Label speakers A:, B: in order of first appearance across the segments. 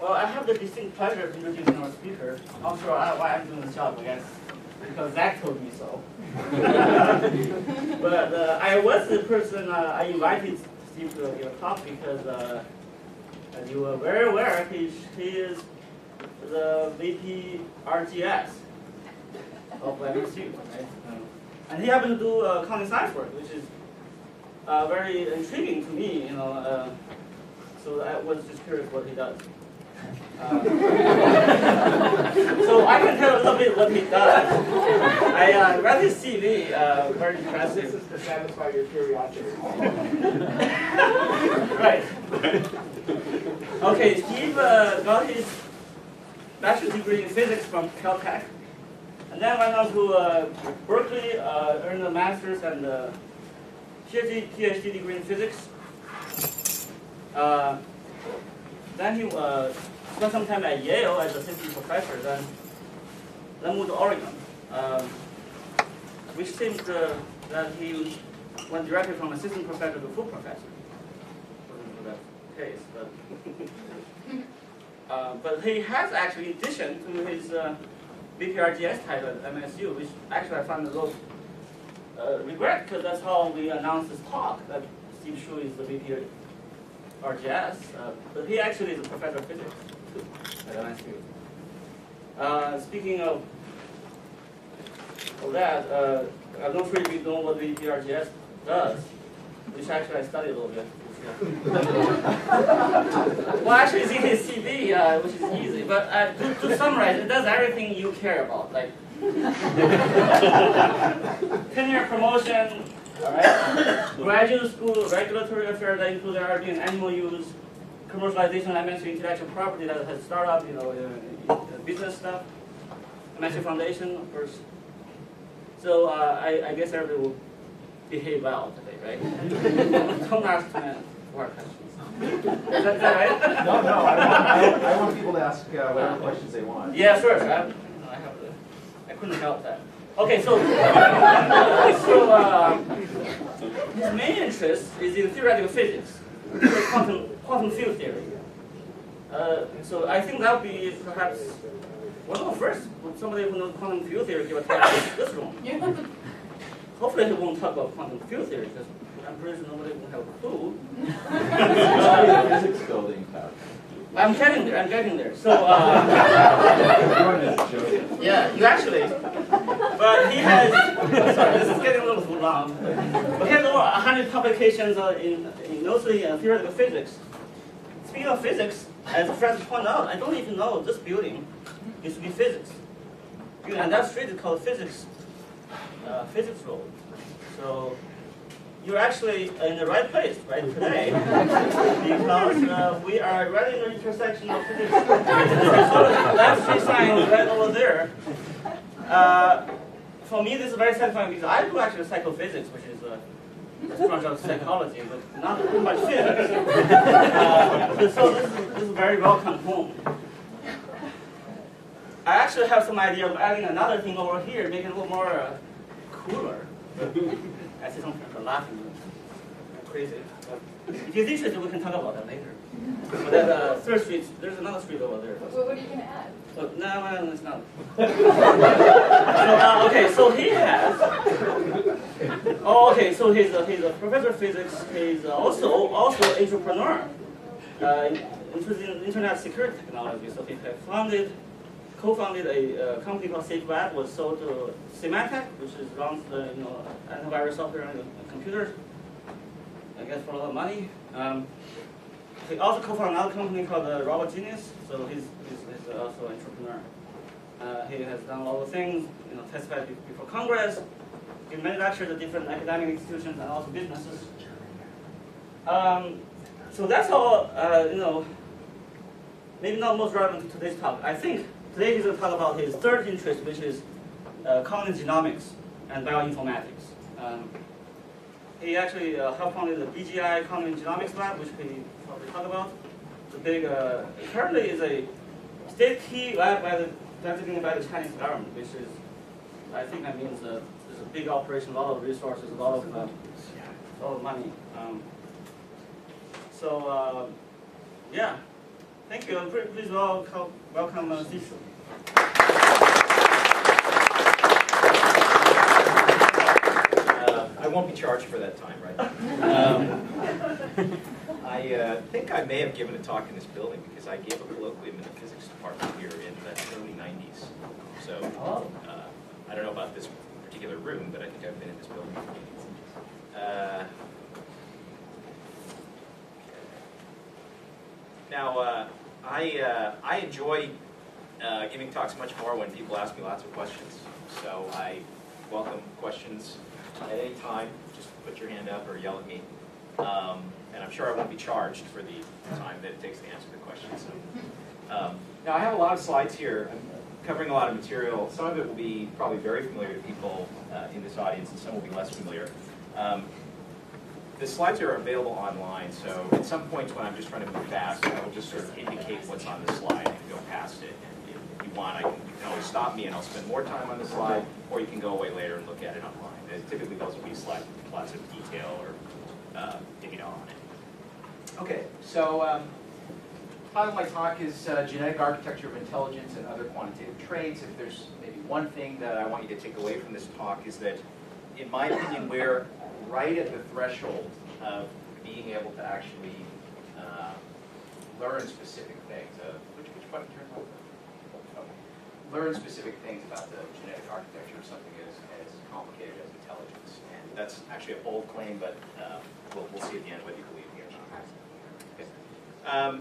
A: Well, I have the distinct pleasure of introducing our speaker. Not sure why I'm doing this job, I guess, because Zach told me so. But I was the person I invited Steve to give a talk because, as you are very aware, he is the VP RGS of MSU, right? And he happened to do accounting science work, which is very intriguing to me, you know. So I was just curious what he does. So I can tell a little bit what he does. I read his CV, very impressive.
B: This is to satisfy your curiosity.
A: Right. Okay, Steve got his bachelor's degree in physics from Caltech, and then went on to Berkeley, earned a master's and a PhD degree in physics. Then he spent some time at Yale as assistant professor, then moved to Oregon, which seems that he went directly from assistant professor to full professor. Wasn't that case, but he has actually, in addition to his VPRGS title at MSU, which actually I found a little regret because that's how we announced this talk, that Steve Shu is the VPRGS, but he actually is a professor of physics at MSU. Speaking of that, I'm not sure if you know what VPRGS does, which actually I studied a little bit. Well, actually, it's in his CV, which is easy. But to summarize, it does everything you care about, like tenure promotion, all right, graduate school, regulatory affairs that include RD and animal use, commercialization of MSU intellectual property that has startup, you know, business stuff, MSU Foundation, of course. So I guess everybody will behave well today, right? Don't ask too many more questions. Is that right?
B: No, I want people to ask whatever questions they want.
A: Yeah, sure. I couldn't help that. Okay, so his main interest is in theoretical physics, quantum field theory. So I think that would be perhaps one of the first. Would somebody who knows quantum field theory give a talk in this room? Hopefully he won't talk about quantum field theory because I'm pretty sure nobody will have a clue.
C: Physics building talk.
A: I'm getting there. So yeah, you actually. But he has. Sorry, this is getting a little too long. But he has over 100 publications mostly in theoretical physics. Speaking of physics, as Francis pointed out, I don't even know this building used to be physics. And that street is called Physics Road. So you're actually in the right place right today because we are right in the intersection of physics. That street sign is right over there. For me, this is very satisfying because I do actually psychophysics, which is a branch of psychology, but not too much physics. So this is very welcome home. I actually have some idea of adding another thing over here, making it a little more cooler. I see some friends are laughing. I'm crazy. But if you're interested, we can talk about that later. But that third street, there's another street over there.
D: What are you going to add?
A: No, it's not. Okay, so he has. Oh, okay, so he's a professor of physics. He's also entrepreneur, interested in internet security technology. So he co-founded a company called SafeWeb, was sold to Symantec, which runs the antivirus software on computers. I guess for a lot of money. He also co-founded another company called Robot Genius. So he's also an entrepreneur. He has done a lot of things. Testified before Congress. He many lectures at different academic institutions and also businesses. So that's all. Maybe not most relevant to today's talk. I think today he's going to talk about his third interest, which is cognitive genomics and bioinformatics. He actually helped founded the BGI Cognitive Genomics Lab, which we probably talk about. It's a big, currently is a state key lab designated by the Chinese government, which is, I think that means there's a big operation, a lot of resources, a lot of money. Yeah. Thank you. Please welcome Sishu.
C: I won't be charged for that time, right? I think I may have given a talk in this building because I gave a colloquium in the physics department here in the early 90s. So I don't know about this particular room, but I think I've been in this building. Now, I enjoy giving talks much more when people ask me lots of questions. So I welcome questions at any time. Just put your hand up or yell at me. And I'm sure I won't be charged for the time that it takes to answer the questions. So, now, I have a lot of slides here. I'm covering a lot of material. Some of it will be probably very familiar to people in this audience, and some will be less familiar. The slides are available online, so at some points when I'm just trying to move fast, I will just sort of indicate what's on the slide and go past it. And if you want, you can always stop me and I'll spend more time on the slide, or you can go away later and look at it online. And typically those will be slides with lots of detail or data on it. Okay, so title of my talk is Genetic Architecture of Intelligence and Other Quantitative Traits. If there's maybe one thing that I want you to take away from this talk is that, in my opinion, we're right at the threshold of being able to actually learn specific things. Which button turns on? Okay. Learn specific things about the genetic architecture of something as complicated as intelligence. And that's actually a bold claim, but we'll see at the end whether you believe me or not. Okay.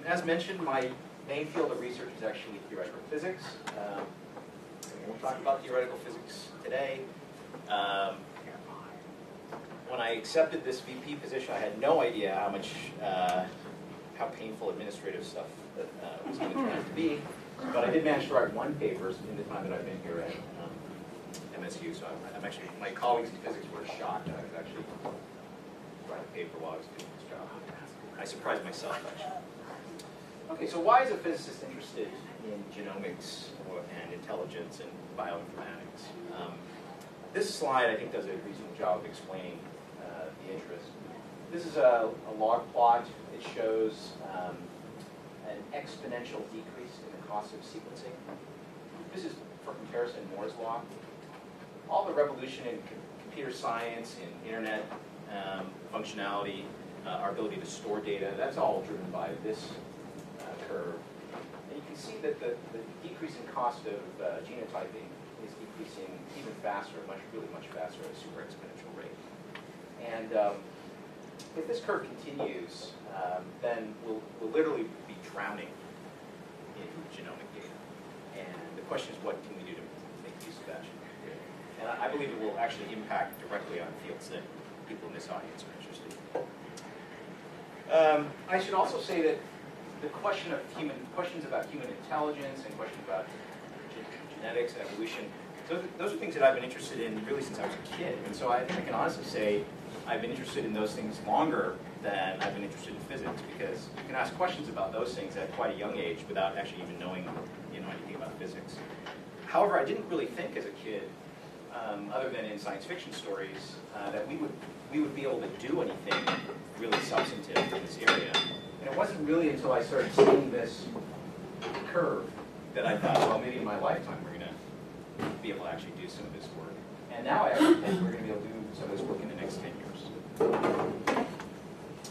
C: As mentioned, my main field of research is actually theoretical physics. We'll talk about theoretical physics today. When I accepted this VP position, I had no idea how painful administrative stuff that was going to turn out to be. But I did manage to write one paper in the time that I've been here at MSU. So I'm actually, my colleagues in physics were shocked that I could actually write a paper while I was doing this job. I surprised myself, actually. Okay, so why is a physicist interested in genomics and intelligence and bioinformatics? This slide, I think, does a reasonable job of explaining the interest. This is a log plot. It shows an exponential decrease in the cost of sequencing. This is, for comparison, Moore's law. All the revolution in computer science, in internet functionality, our ability to store data, that's all driven by this curve. And you can see that the decrease in cost of genotyping is decreasing even faster, really much faster at a super exponential rate. And if this curve continues, then we'll literally be drowning in genomic data. And the question is, what can we do to make use of that? And I believe it will actually impact directly on fields that people in this audience are interested in. I should also say that the questions about human intelligence and questions about genetics and evolution, those are things that I've been interested in really since I was a kid. And so I think I can honestly say I've been interested in those things longer than I've been interested in physics, because you can ask questions about those things at quite a young age without actually even knowing anything about physics. However, I didn't really think as a kid, other than in science fiction stories, that we would be able to do anything really substantive in this area. And it wasn't really until I started seeing this curve that I thought, well, maybe in my lifetime we're going to be able to actually do some of this work. And now I actually think we're going to be able to do some of this work in the next 10 years.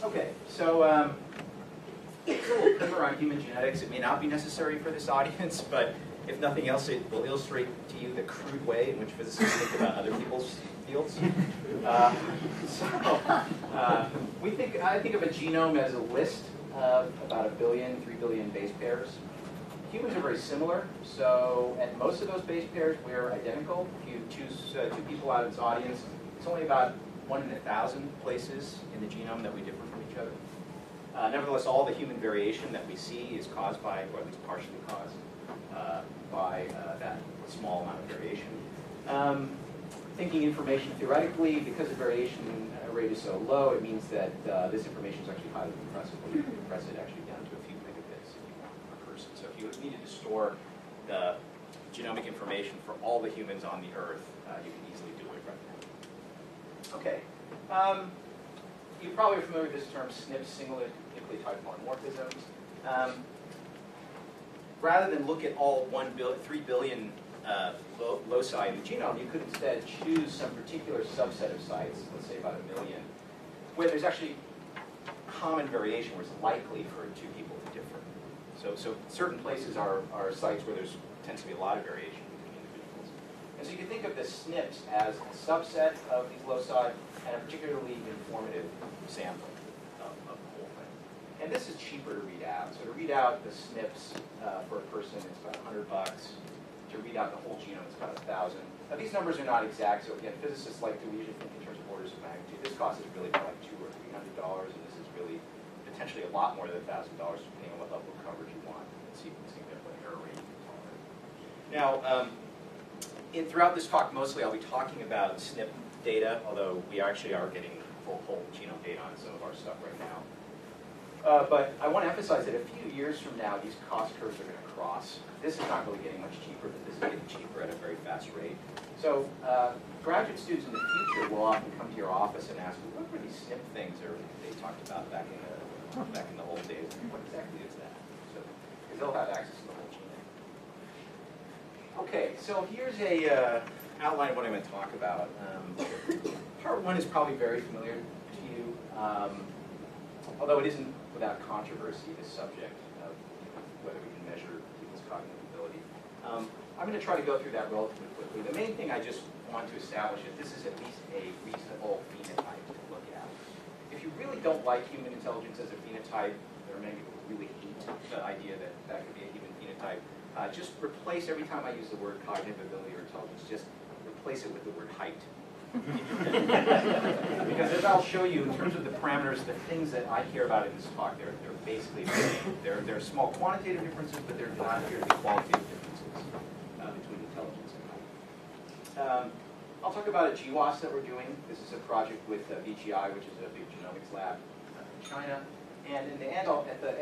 C: Okay, so a little primer on human genetics. It may not be necessary for this audience, but if nothing else, it will illustrate to you the crude way in which physicists think about other people's fields. I think of a genome as a list of about 3 billion base pairs. Humans are very similar, so at most of those base pairs, we're identical. If you choose 2 people out of this audience, it's only about 1 in 1,000 places in the genome that we differ from each other. Nevertheless, all the human variation that we see is caused by, or at least partially caused, by that small amount of variation. Thinking information theoretically, because the variation rate is so low, it means that this information is actually highly compressible. You can compress it actually down to a few megabits if you want per person. So if you needed to store the genomic information for all the humans on the Earth, you can easily do it right now. Okay. You probably are familiar with this term, SNPs, single nucleotide polymorphisms. rather than look at all 3 billion loci in the genome, you could instead choose some particular subset of sites, let's say about 1 million, where there's actually common variation, where it's likely for two people to differ. So certain places are sites where there's tends to be a lot of variation between individuals. And so you can think of the SNPs as a subset of these loci and a particularly informative sample of the whole thing. And this is cheaper to read out. So to read out the SNPs for a person, it's about $100. To read out the whole genome, it's about 1,000. Now these numbers are not exact, so again, physicists like to usually think in terms of orders of magnitude. This cost is really more like $200 or $300, and this is really potentially a lot more than $1,000, depending on what level of coverage you want and sequencing what error rate you can tolerate. Now, throughout this talk, mostly I'll be talking about SNP data, although we actually are getting full whole genome data on some of our stuff right now. But I want to emphasize that a few years from now, these cost curves are going to cross. This is not really getting much cheaper, but this is getting cheaper at a very fast rate. So graduate students in the future will often come to your office and ask, well, what were these SNP things they talked about back in the old days? What exactly is that? So, because they'll have access to the whole genome. Okay, so here's a outline of what I'm going to talk about. Part one is probably very familiar to you, although it isn't without controversy, this subject of whether we can measure people's cognitive ability. I'm going to try to go through that relatively quickly. The main thing I just want to establish is this is at least a reasonable phenotype to look at. If you really don't like human intelligence as a phenotype, there are many people who really hate the idea that that could be a human phenotype. Just replace, every time I use the word cognitive ability or intelligence, just replace it with the word height. Because as I'll show you, in terms of the parameters, the things that I care about in this talk, they're basically the same. There are small quantitative differences, but there do not appear to be qualitative differences between intelligence and height. I'll talk about a GWAS that we're doing. This is a project with BGI, which is a big genomics lab in China. And at the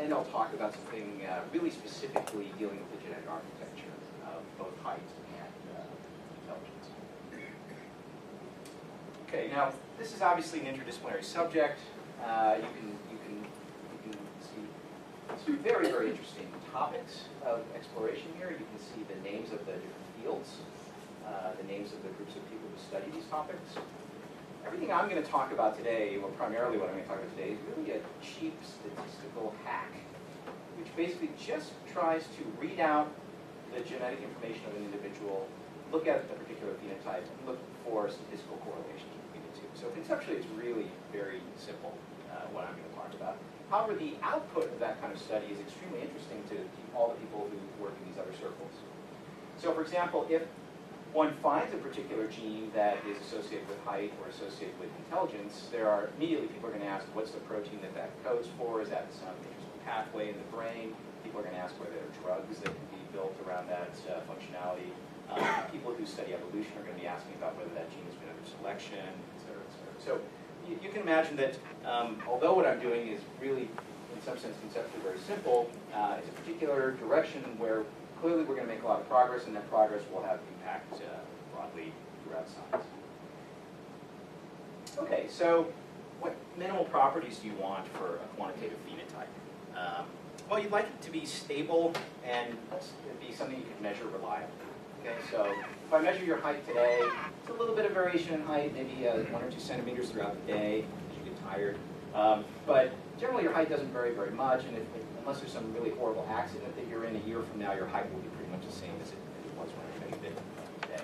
C: end, I'll talk about something really specifically dealing with the genetic architecture of both height and intelligence. Okay, now this is obviously an interdisciplinary subject. You can see some very, very interesting topics of exploration here. You can see the names of the different fields, the names of the groups of people who study these topics. Everything I'm going to talk about today, well, primarily what I'm going to talk about today, is really a cheap statistical hack, which basically just tries to read out the genetic information of an individual, look at a particular phenotype, and look for statistical correlations between the two. So conceptually, it's really very simple, what I'm going to talk about. However, the output of that kind of study is extremely interesting to all the people who work in these other circles. So for example, if one finds a particular gene that is associated with height or associated with intelligence, immediately people are going to ask, what's the protein that codes for? Is that some interesting pathway in the brain? People are going to ask whether there are drugs that can be built around that functionality. People who study evolution are going to be asking about whether that gene has been under selection, et cetera, et cetera. So you can imagine that although what I'm doing is really, in some sense, conceptually very simple, it's a particular direction where clearly we're going to make a lot of progress, and that progress will have impact broadly throughout science. Okay, so what minimal properties do you want for a quantitative phenotype? Well, you'd like it to be stable and be something you can measure reliably. Okay, so if I measure your height today, it's a little bit of variation in height, maybe 1 or 2 centimeters throughout the day as you get tired. But generally your height doesn't vary very much, and unless there's some really horrible accident that you're in, a year from now your height will be pretty much the same as it was when I measured it today.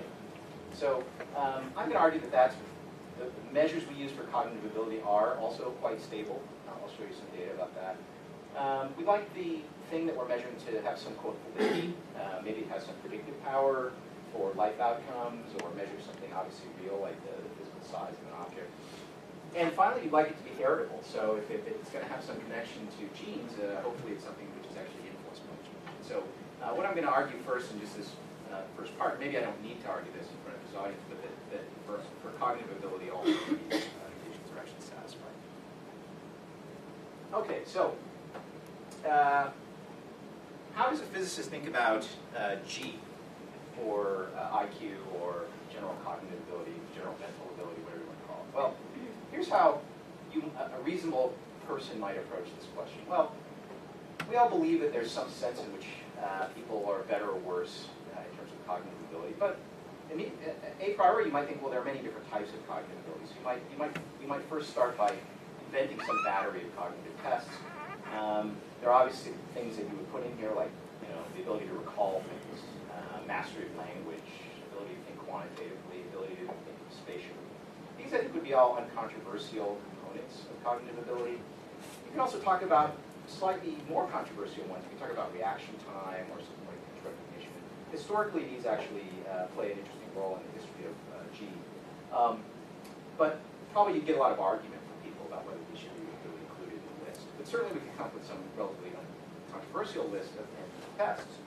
C: So I'm going to argue that the measures we use for cognitive ability are also quite stable. I'll show you some data about that. We'd like the thing that we're measuring to have some quote validity. Maybe it has some predictive power for life outcomes, or measure something obviously real like the physical size of an object. And finally, you'd like it to be heritable. So if it's going to have some connection to genes, hopefully it's something which is actually influenced by genes. So what I'm going to argue first in just this first part, maybe I don't need to argue this in front of this audience, but that for cognitive ability, all of these conditions are actually satisfied. Okay, so how does a physicist think about G, or IQ, or general cognitive ability, general mental ability, whatever you want to call it? Well, here's how a reasonable person might approach this question. Well, we all believe that there's some sense in which people are better or worse in terms of cognitive ability. But a priori, you might think, well, there are many different types of cognitive abilities. You might first start by inventing some battery of cognitive tests. There are obviously things that you would put in here, like the ability to recall things, mastery of language, ability to think quantitatively, ability to think spatially. These, I think, would be all uncontroversial components of cognitive ability. You can also talk about slightly more controversial ones. You can talk about reaction time or something like image recognition. Historically, these actually play an interesting role in the history of G. But probably you'd get a lot of argument from people about whether these should be really included in the list. But certainly we can come up with some relatively controversial list of tests.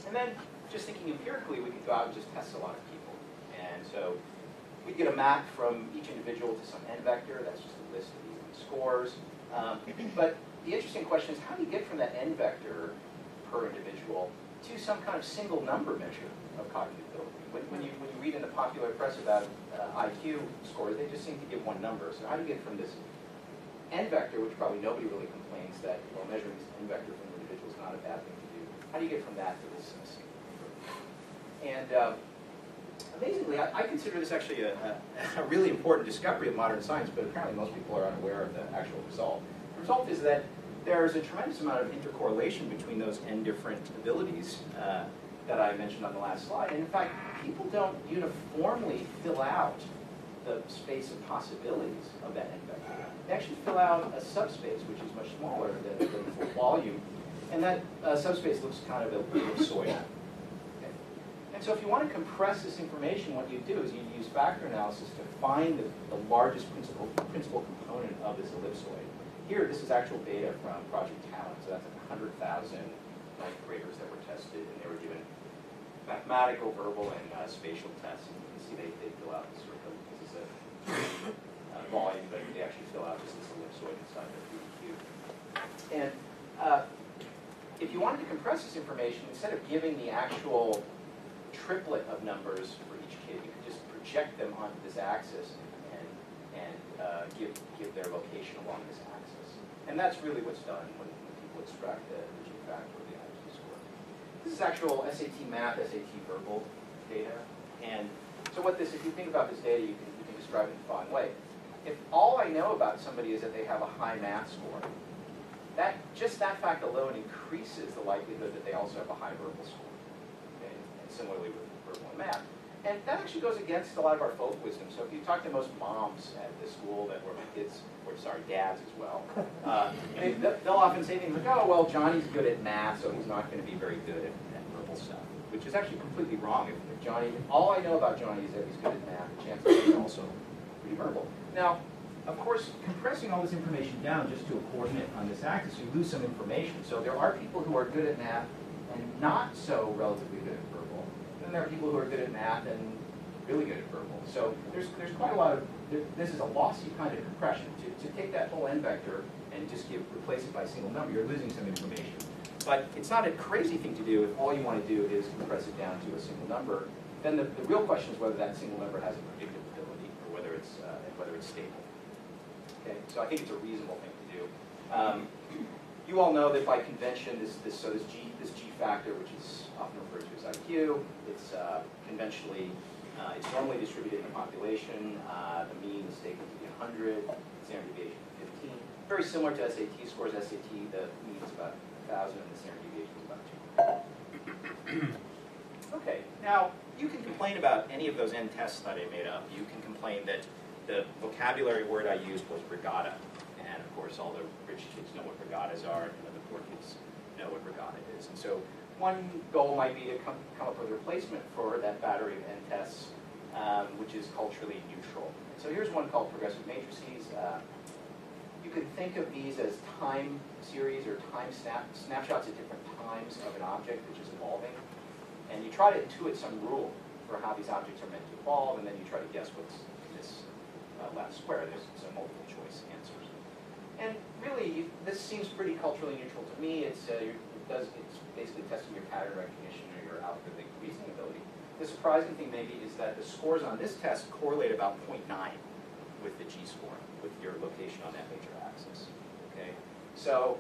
C: And then, just thinking empirically, we could go out and just test a lot of people. And so we'd get a map from each individual to some n vector. That's just a list of these scores. But the interesting question is, how do you get from that n vector per individual to some kind of single number measure of cognitive ability? When you read in the popular press about IQ scores, they just seem to give one number. So how do you get from this n vector, which probably nobody really complains that measuring this n vector from an individual is not a bad thing to do? How do you get from that to this single number? And amazingly, I consider this actually a really important discovery of modern science, but apparently most people are unaware of the actual result. The result is that there's a tremendous amount of intercorrelation between those n different abilities that I mentioned on the last slide. And in fact, people don't uniformly fill out the space of possibilities of that n vector. They actually fill out a subspace, which is much smaller than the full volume. And that subspace looks kind of ellipsoidal. And so if you want to compress this information, what you do is you use factor analysis to find the largest principal component of this ellipsoid. Here, this is actual data from Project Talent, so that's 100,000 ninth graders that were tested, and they were given mathematical, verbal, and spatial tests. And you can see they fill out this sort of, this is a volume, but they actually fill out just this ellipsoid inside their PDQ. And if you wanted to compress this information, instead of giving the actual triplet of numbers for each kid, you could just project them onto this axis and give their location along this axis. And that's really what's done when people extract the G factor or the IQ score. This is actual SAT math, SAT verbal data. And so if you think about this data, you can describe it in the following way. If all I know about somebody is that they have a high math score, just that fact alone increases the likelihood that they also have a high verbal score. Okay? And similarly with verbal and math. And that actually goes against a lot of our folk wisdom. So if you talk to most moms at the school that where my kids, or sorry, dads as well, they'll often say things like, oh, well, Johnny's good at math, so he's not going to be very good at verbal stuff, which is actually completely wrong. If Johnny, all I know about Johnny is that he's good at math, the chances he's also pretty verbal. Now, of course, compressing all this information down just to a coordinate on this axis, you lose some information. So there are people who are good at math and not so relatively good at verbal. Then there are people who are good at math and really good at verbal. So there's quite a lot of, this is a lossy kind of compression. To take that whole n vector and just replace it by a single number, you're losing some information. But it's not a crazy thing to do if all you want to do is compress it down to a single number. Then the real question is whether that single number has a predictability or whether it's stable. Okay, so I think it's a reasonable thing to do. You all know that by convention, this G factor, which is often referred to as IQ, it's conventionally, it's normally distributed in the population. The mean is taken to be 100, standard deviation 15. Very similar to SAT scores. SAT, the mean is about 1,000, and the standard deviation is about 200. Okay, now you can complain about any of those n tests that I made up. You can complain that the vocabulary word I used was regatta. And of course, all the rich kids know what regattas are, and the poor kids know what regatta is. And so one goal might be to come up with a replacement for that battery of n tests, which is culturally neutral. So here's one called progressive matrices. You could think of these as time series or time snapshots at different times of an object which is evolving. And you try to intuit some rule for how these objects are meant to evolve, and then you try to guess what's in this left square. There's some multiple choice answers. And really, this seems pretty culturally neutral to me. It's basically testing your pattern recognition or your algorithmic reasoning ability. The surprising thing maybe is that the scores on this test correlate about 0.9 with the G score, with your location on that major axis. Okay, so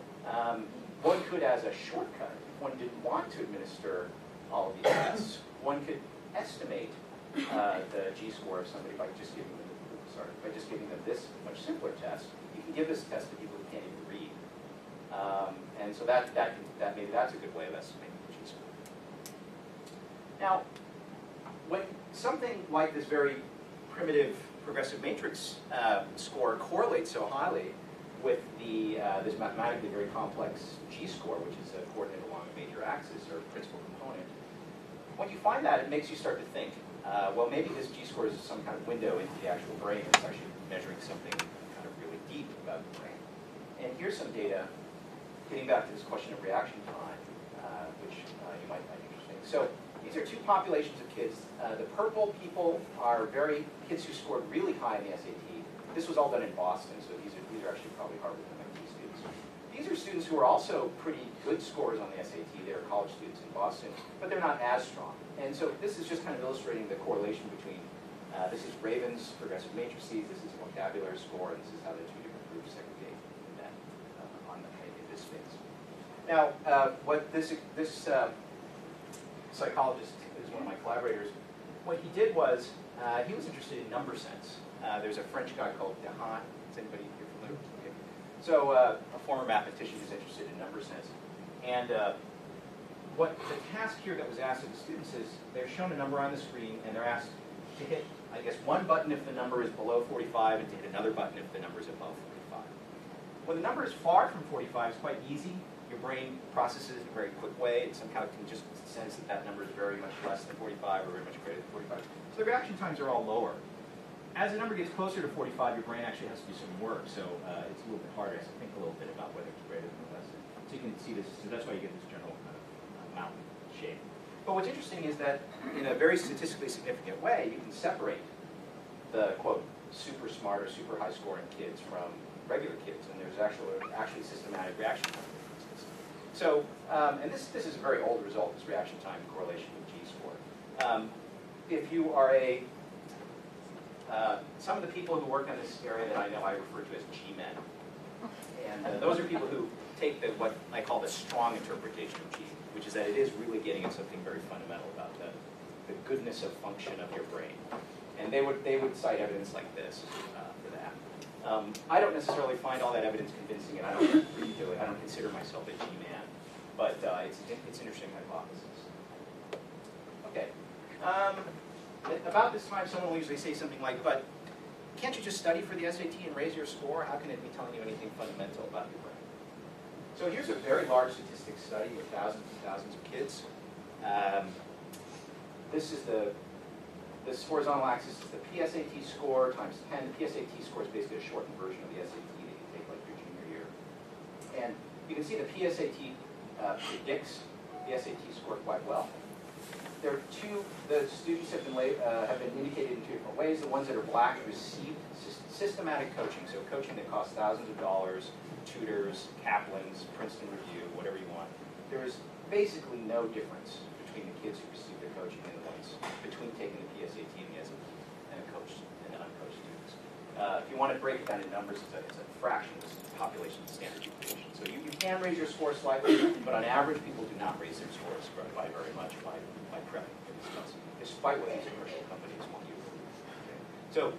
C: one could, as a shortcut, if one didn't want to administer all of these tests, one could estimate the G-score of somebody by just giving them this much simpler test. You can give this test to people who can't even read, and so that maybe that's a good way of estimating the G-score. Now, when something like this very primitive progressive matrix score correlates so highly with this mathematically very complex G-score, which is coordinated along a major axis or principal component, when you find that, it makes you start to think, well, maybe this G-score is some kind of window into the actual brain. It's actually measuring something kind of really deep about the brain. And here's some data getting back to this question of reaction time, which you might find interesting. So these are two populations of kids. The purple people are kids who scored really high in the SAT. This was all done in Boston, so these are actually probably Harvard MIT students. These are students who are also pretty good scores on the SAT. They're college students in Boston, but they're not as strong. And so this is just kind of illustrating the correlation between, this is Raven's progressive matrices, this is vocabulary score, and this is how the two different groups segregate that in this space. Now, what this psychologist is one of my collaborators, what he did was, he was interested in number sense. There's a French guy called Dehaene. Is anybody here familiar with him? So a former mathematician who's interested in number sense. And what the task here that was asked of the students is, they're shown a number on the screen, and they're asked to hit, I guess, one button if the number is below 45, and to hit another button if the number is above 45. When the number is far from 45, it's quite easy. Your brain processes it in a very quick way. It somehow can just sense that number is very much less than 45 or very much greater than 45. So the reaction times are all lower. As the number gets closer to 45, your brain actually has to do some work, so it's a little bit harder. It has to think a little bit about whether it's greater than or less than. So you can see this, so that's why you get this general kind of mountain shape. But what's interesting is that in a very statistically significant way, you can separate the, quote, super smart or super high scoring kids from regular kids, and there's actually systematic reaction time differences. So, and this is a very old result, this reaction time correlation with G-score. If you are some of the people who work on this area that I know I refer to as G-men. And those are people who take what I call the strong interpretation of G, which is that it is really getting at something very fundamental about the goodness of function of your brain. And they would cite evidence like this for that. I don't necessarily find all that evidence convincing, and I don't consider myself a G-man, but it's an interesting hypothesis. Okay. About this time, someone will usually say something like, but can't you just study for the SAT and raise your score? How can it be telling you anything fundamental about your brain? So here's a very large statistics study with thousands and thousands of kids. This horizontal axis is the PSAT score times 10. The PSAT score is basically a shortened version of the SAT that you take like your junior year. And you can see the PSAT predicts the SAT score quite well. The students have been indicated in two different ways. The ones that are black received systematic coaching, so coaching that costs thousands of dollars, tutors, Kaplan's, Princeton Review, whatever you want. There is basically no difference between the kids who receive the coaching and the ones between taking the PSAT and the SAT and the coached and the uncoached students. If you want to break it down in numbers, it's a fraction of the population standard deviation. So you can raise your score slightly, but on average, people do not raise their scores by very much by prepping for these tests, despite what these commercial companies want you to do. Okay. So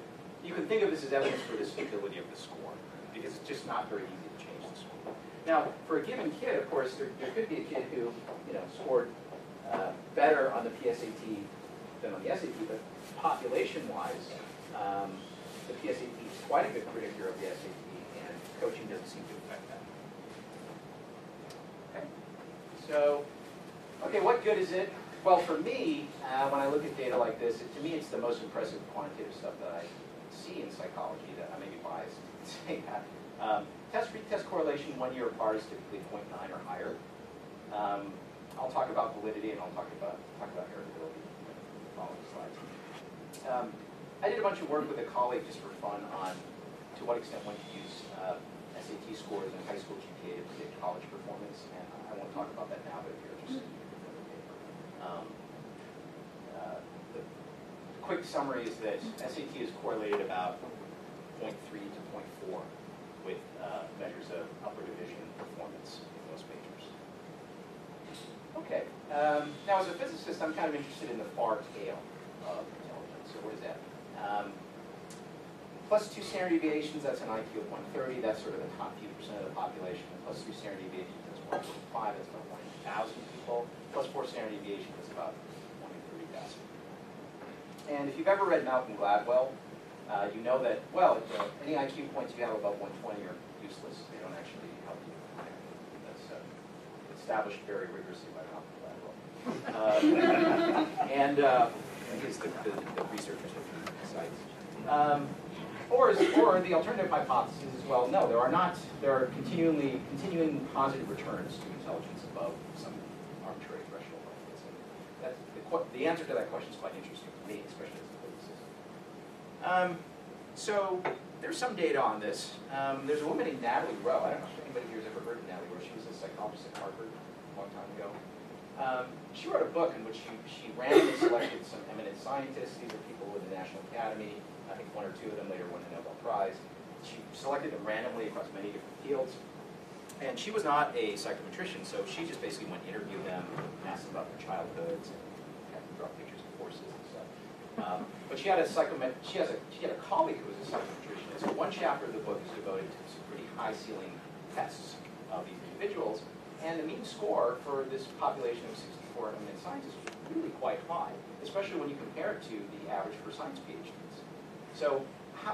C: you can think of this as evidence for the stability of the score, because it's just not very easy to change the score. Now, for a given kid, of course, there could be a kid who scored better on the PSAT than on the SAT, but population-wise, the PSAT is quite a good predictor of the SAT, and coaching doesn't seem to affect that. Okay. So, okay, what good is it? Well, for me, when I look at data like this, to me it's the most impressive quantitative stuff that I see in psychology. That I may be biased in saying that. Test correlation 1 year apart is typically 0.9 or higher. I'll talk about validity, and I'll talk about heritability in the following slides. I did a bunch of work with a colleague just for fun on to what extent one could use SAT scores and high school GPA to predict college performance, and I won't talk about that now, but if you're interested, the quick summary is that SAT is correlated about 0.3 to 0.4 with measures of upper division performance in most majors. Okay, now as a physicist, I'm kind of interested in the far tail of intelligence. So what is that? Plus 2 standard deviations, that's an IQ of 130. That's sort of the top few percent of the population. Plus 3 standard deviations, that's 1.5. That's about 1 in 1,000 people. Plus 4 standard deviations, that's about 1 in 30,000. And if you've ever read Malcolm Gladwell, you know that, well, any IQ points you have above 120 are useless. They don't actually help you. That's established very rigorously by Malcolm Gladwell. And he's the researchers at the sites. Or the alternative hypothesis is, well, no, there are continuing positive returns to intelligence above some arbitrary threshold like this. And the answer to that question is quite interesting to me, especially as a physicist. So there's some data on this. There's a woman named Natalie Rowe. I don't know if anybody here has ever heard of Natalie Rowe. She was a psychologist at Harvard a long time ago. She wrote a book in which she randomly selected some eminent scientists. These are people with the National Academy. I think 1 or 2 of them later won the Nobel Prize. She selected them randomly across many different fields. And she was not a psychometrician, so she just basically went to interview them, asked them about their childhoods, and draw pictures of horses and stuff. But she had a colleague who was a psychometrician, and so one chapter of the book is devoted to some pretty high-ceiling tests of these individuals. And the mean score for this population of 64 eminent scientists was really quite high, especially when you compare it to the average for science PhDs. So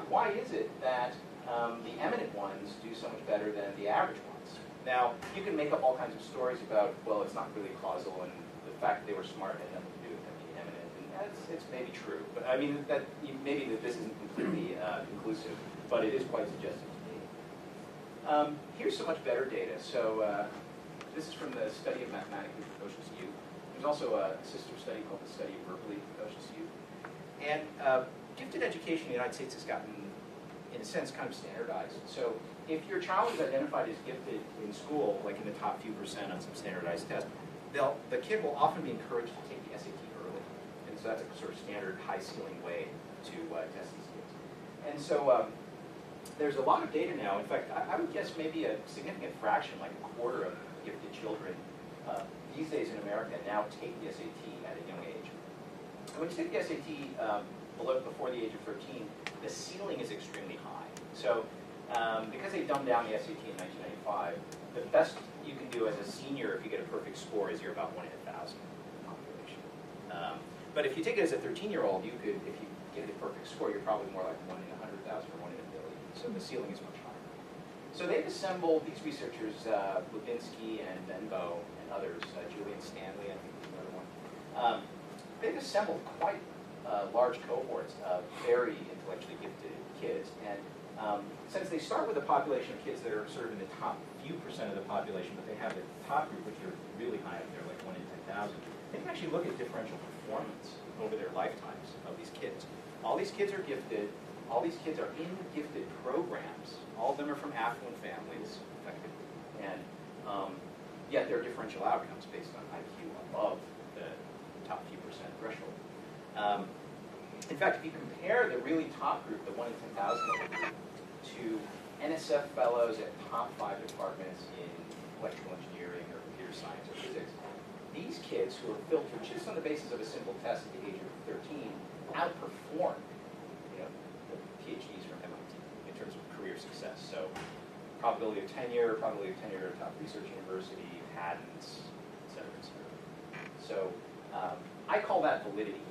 C: why is it that the eminent ones do so much better than the average ones? Now, you can make up all kinds of stories about, well, it's not really causal, and the fact that they were smart had nothing to do with them being eminent. And it's maybe true. But I mean, maybe that this isn't completely conclusive, but it is quite suggestive to me. Here's some much better data. So this is from the study of mathematically precocious youth. There's also a sister study called the study of verbally precocious youth. And gifted education in the United States has gotten, in a sense, kind of standardized. So if your child is identified as gifted in school, like in the top few percent on some standardized test, the kid will often be encouraged to take the SAT early. And so that's a sort of standard high ceiling way to test these kids. And so there's a lot of data now. In fact, I would guess maybe a significant fraction, like a quarter of gifted children these days in America now take the SAT at a young age. And when you take the SAT before the age of 13, the ceiling is extremely high. So because they dumbed down the SAT in 1995, the best you can do as a senior if you get a perfect score is you're about 1 in 1,000 population. But if you take it as a 13-year-old, you could, if you get a perfect score, you're probably more like 1 in 100,000 or 1 in a billion. So the ceiling is much higher. So they've assembled, these researchers, Lubinsky and Benbow and others, Julian Stanley, I think is another one, they've assembled quite large cohorts of very intellectually gifted kids. And since they start with a population of kids that are sort of in the top few percent of the population, but they have the top group, which are really high up there, like 1 in 10,000, they can actually look at differential performance over their lifetimes of these kids. All these kids are gifted. All these kids are in gifted programs. All of them are from affluent families, effectively. And yet there are differential outcomes based on IQ above the top few percent threshold. In fact, if you compare the really top group, the 1 in 10,000 to NSF fellows at top 5 departments in electrical engineering or computer science or physics, these kids who are filtered just on the basis of a simple test at the age of 13 outperform the PhDs from MIT in terms of career success. So probability of tenure at a top research university, patents, et cetera, et cetera. So I call that validity.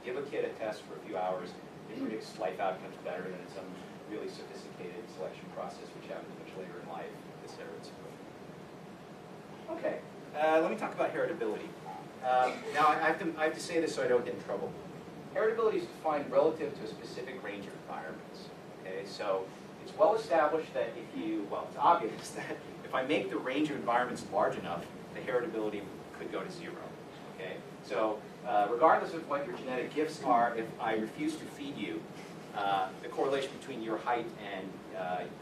C: Give a kid a test for a few hours, it predicts life outcomes better than some really sophisticated selection process which happens much later in life, et cetera, et cetera. Okay, let me talk about heritability. Now I have to say this so I don't get in trouble. Heritability is defined relative to a specific range of environments. Okay, so it's well established that it's obvious that if I make the range of environments large enough, the heritability could go to 0. Okay, so regardless of what your genetic gifts are, if I refuse to feed you, the correlation between your height and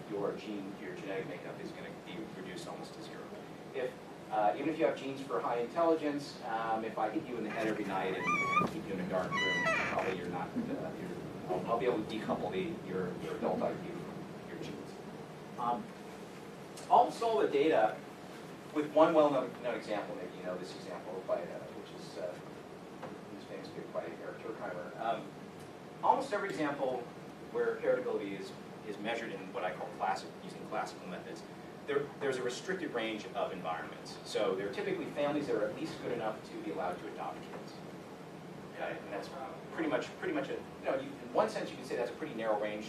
C: your genetic makeup is going to be reduced almost to 0. Even if you have genes for high intelligence, if I hit you in the head every night and keep you in a dark room, probably you're not. I'll be able to decouple your adult IQ from Almost all the data, with one well-known example, maybe you know this example, by, which is this famous paper by Eric Turkheimer. Almost every example where heritability is measured in what I call using classical methods, there's a restricted range of environments. So there are typically families that are at least good enough to be allowed to adopt kids. Okay? And that's pretty much a, in one sense you can say that's a pretty narrow range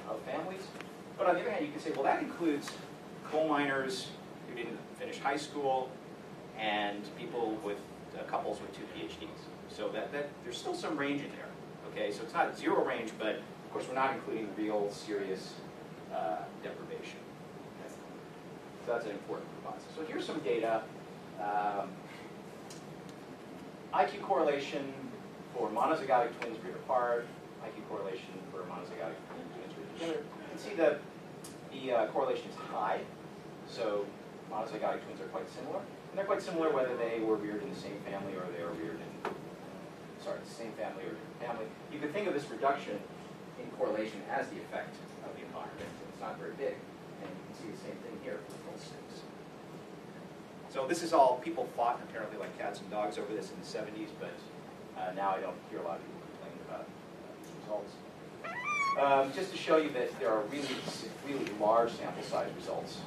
C: of families. But on the other hand, you can say, well, that includes coal miners who didn't finish high school and people with couples with 2 PhDs. So that there's still some range in there. Okay, so it's not zero range, but of course we're not including real serious deprivation. Okay. So that's an important hypothesis. So here's some data. IQ correlation for monozygotic twins reared apart. IQ correlation for monozygotic twins reared together. You can see the correlation is high. So monozygotic twins are quite similar. And they're quite similar whether they were reared in the same family or they were reared in, the same family or different family. You could think of this reduction in correlation as the effect of the environment. It's not very big. And you can see the same thing here for the full sticks. So this is all, people fought apparently like cats and dogs over this in the 70s, but now I don't hear a lot of people complaining about these results. Just to show you that there are really large sample size results.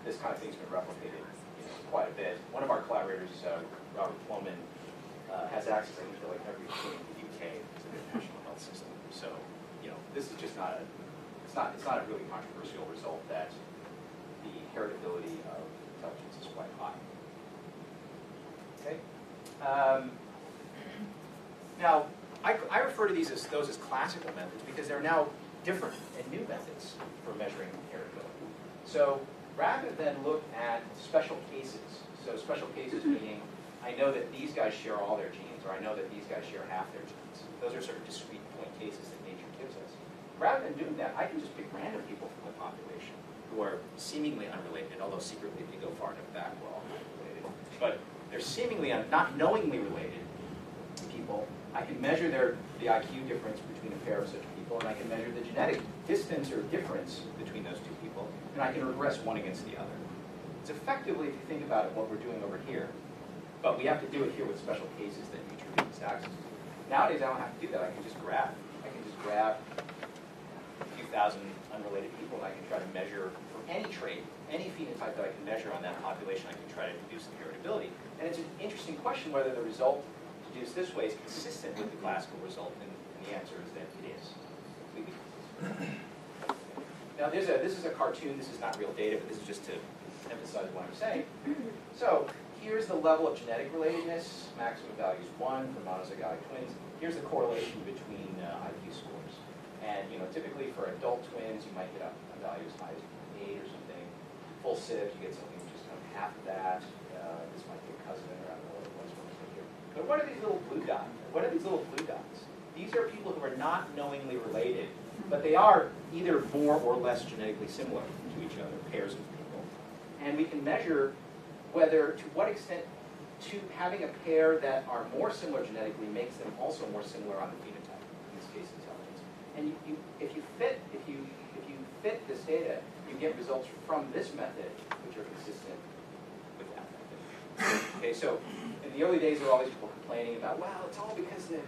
C: This kind of thing's been replicated quite a bit. One of our collaborators, Robert Plowman, has access to like every team in the UK to the national health system. So this is just not it's not a really controversial result that the heritability of intelligence is quite high. Okay. Now, I refer to those as classical methods because they're now different and new methods for measuring heritability. So rather than look at special cases, so special cases meaning I know that these guys share all their genes, or I know that these guys share half their genes. Those are sort of discrete point cases that nature gives us. Rather than doing that, I can just pick random people from the population who are seemingly unrelated, although secretly if you go far enough back, we're all related. But they're seemingly, not knowingly related people. I can measure the IQ difference between a pair of such people, and I can measure the genetic distance or difference between those two people, and I can regress one against the other. It's effectively, if you think about it, what we're doing over here. But we have to do it here with special cases that nature gives access to. Nowadays, I don't have to do that. I can just grab a few thousand unrelated people, and I can try to measure for any trait, any phenotype that I can measure on that population, I can try to deduce the heritability. And it's an interesting question whether the result deduced this way is consistent with the classical result, and the answer is that it is completely consistent. Now, this is a cartoon. This is not real data, but this is just to emphasize what I'm saying. So here's the level of genetic relatedness. Maximum value is 1 for monozygotic twins. Here's the correlation between IQ scores. And typically for adult twins, you might get a value as high as 8 or something. Full sieve, you get something which is kind of half of that. This might be a cousin, or I don't know what it was when I was here. But what are these little blue dots? What are these little blue dots? These are people who are not knowingly related, but they are either more or less genetically similar to each other, pairs of people. And we can measure whether, to what extent, having a pair that are more similar genetically makes them also more similar on the phenotype, in this case intelligence. And if you fit this data, you get results from this method which are consistent with that method. Okay, so in the early days there were all these people complaining about, well, it's all because the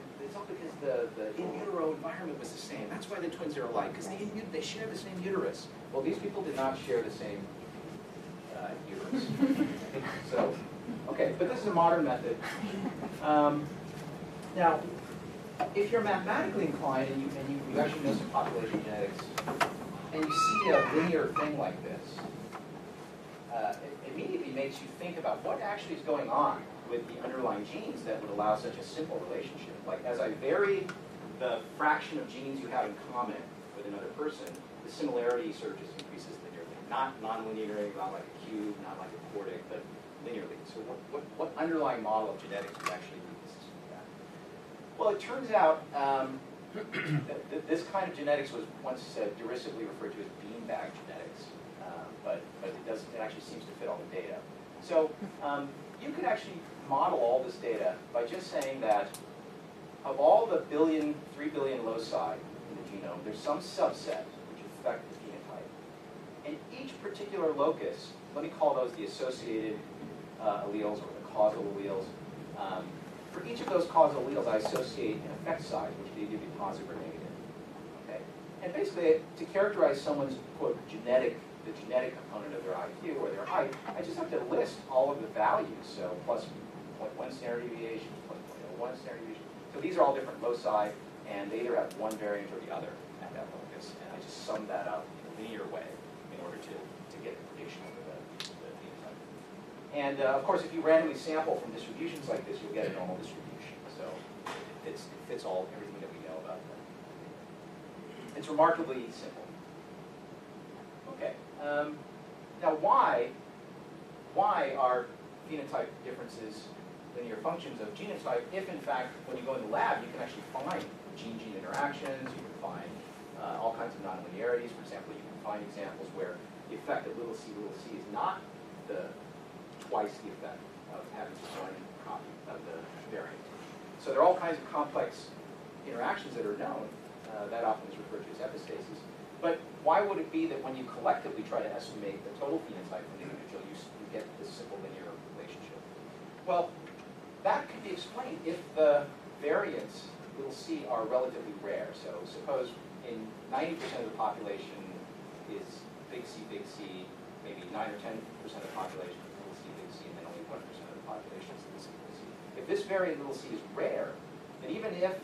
C: in utero environment was the same. That's why the twins are alike, because they share the same uterus. Well, these people did not share the same uterus. So, okay, but this is a modern method. Now, if you're mathematically inclined and you actually know some population genetics, and you see a linear thing like this, it immediately makes you think about what actually is going on with the underlying genes that would allow such a simple relationship. Like, as I vary the fraction of genes you have in common with another person, the similarity sort of just increases linearly. Not non-linearly, not like a cube, not like a quartic, but linearly. So what underlying model of genetics would actually be consistent with that? Well, it turns out that this kind of genetics was once derisively referred to as beanbag genetics, but it actually seems to fit all the data. So you could actually model all this data by just saying that of all the 3 billion loci in the genome, there's some subset which affect the phenotype. And each particular locus, let me call those the associated alleles or the causal alleles. For each of those causal alleles, I associate an effect size, which can either be positive or negative. Okay? And basically, to characterize someone's, quote, the genetic component of their IQ or their height, I just have to list all of the values. So plus 0.1 standard deviation, plus 0.01 standard deviation. So these are all different loci, and they either have one variant or the other at that locus. And I just sum that up in a linear way in order to get a prediction of the phenotype. And of course, if you randomly sample from distributions like this, you'll get a normal distribution. So it fits everything that we know about that. It's remarkably simple. Okay. Now, why are phenotype differences linear functions of genotype if, in fact, when you go in the lab, you can actually find gene-gene interactions, you can find all kinds of nonlinearities. For example, you can find examples where the effect of little c is not twice the effect of having just one copy of the variant. So there are all kinds of complex interactions that are known. That often is referred to as epistasis. But why would it be that when you collectively try to estimate the total phenotype of an individual, you get this simple linear relationship? Well, that can be explained if the variants, little c, are relatively rare. So suppose in 90% of the population is big C, maybe 9 or 10% of the population is little c, and then only 1% of the population is little c. If this variant little c is rare, then even if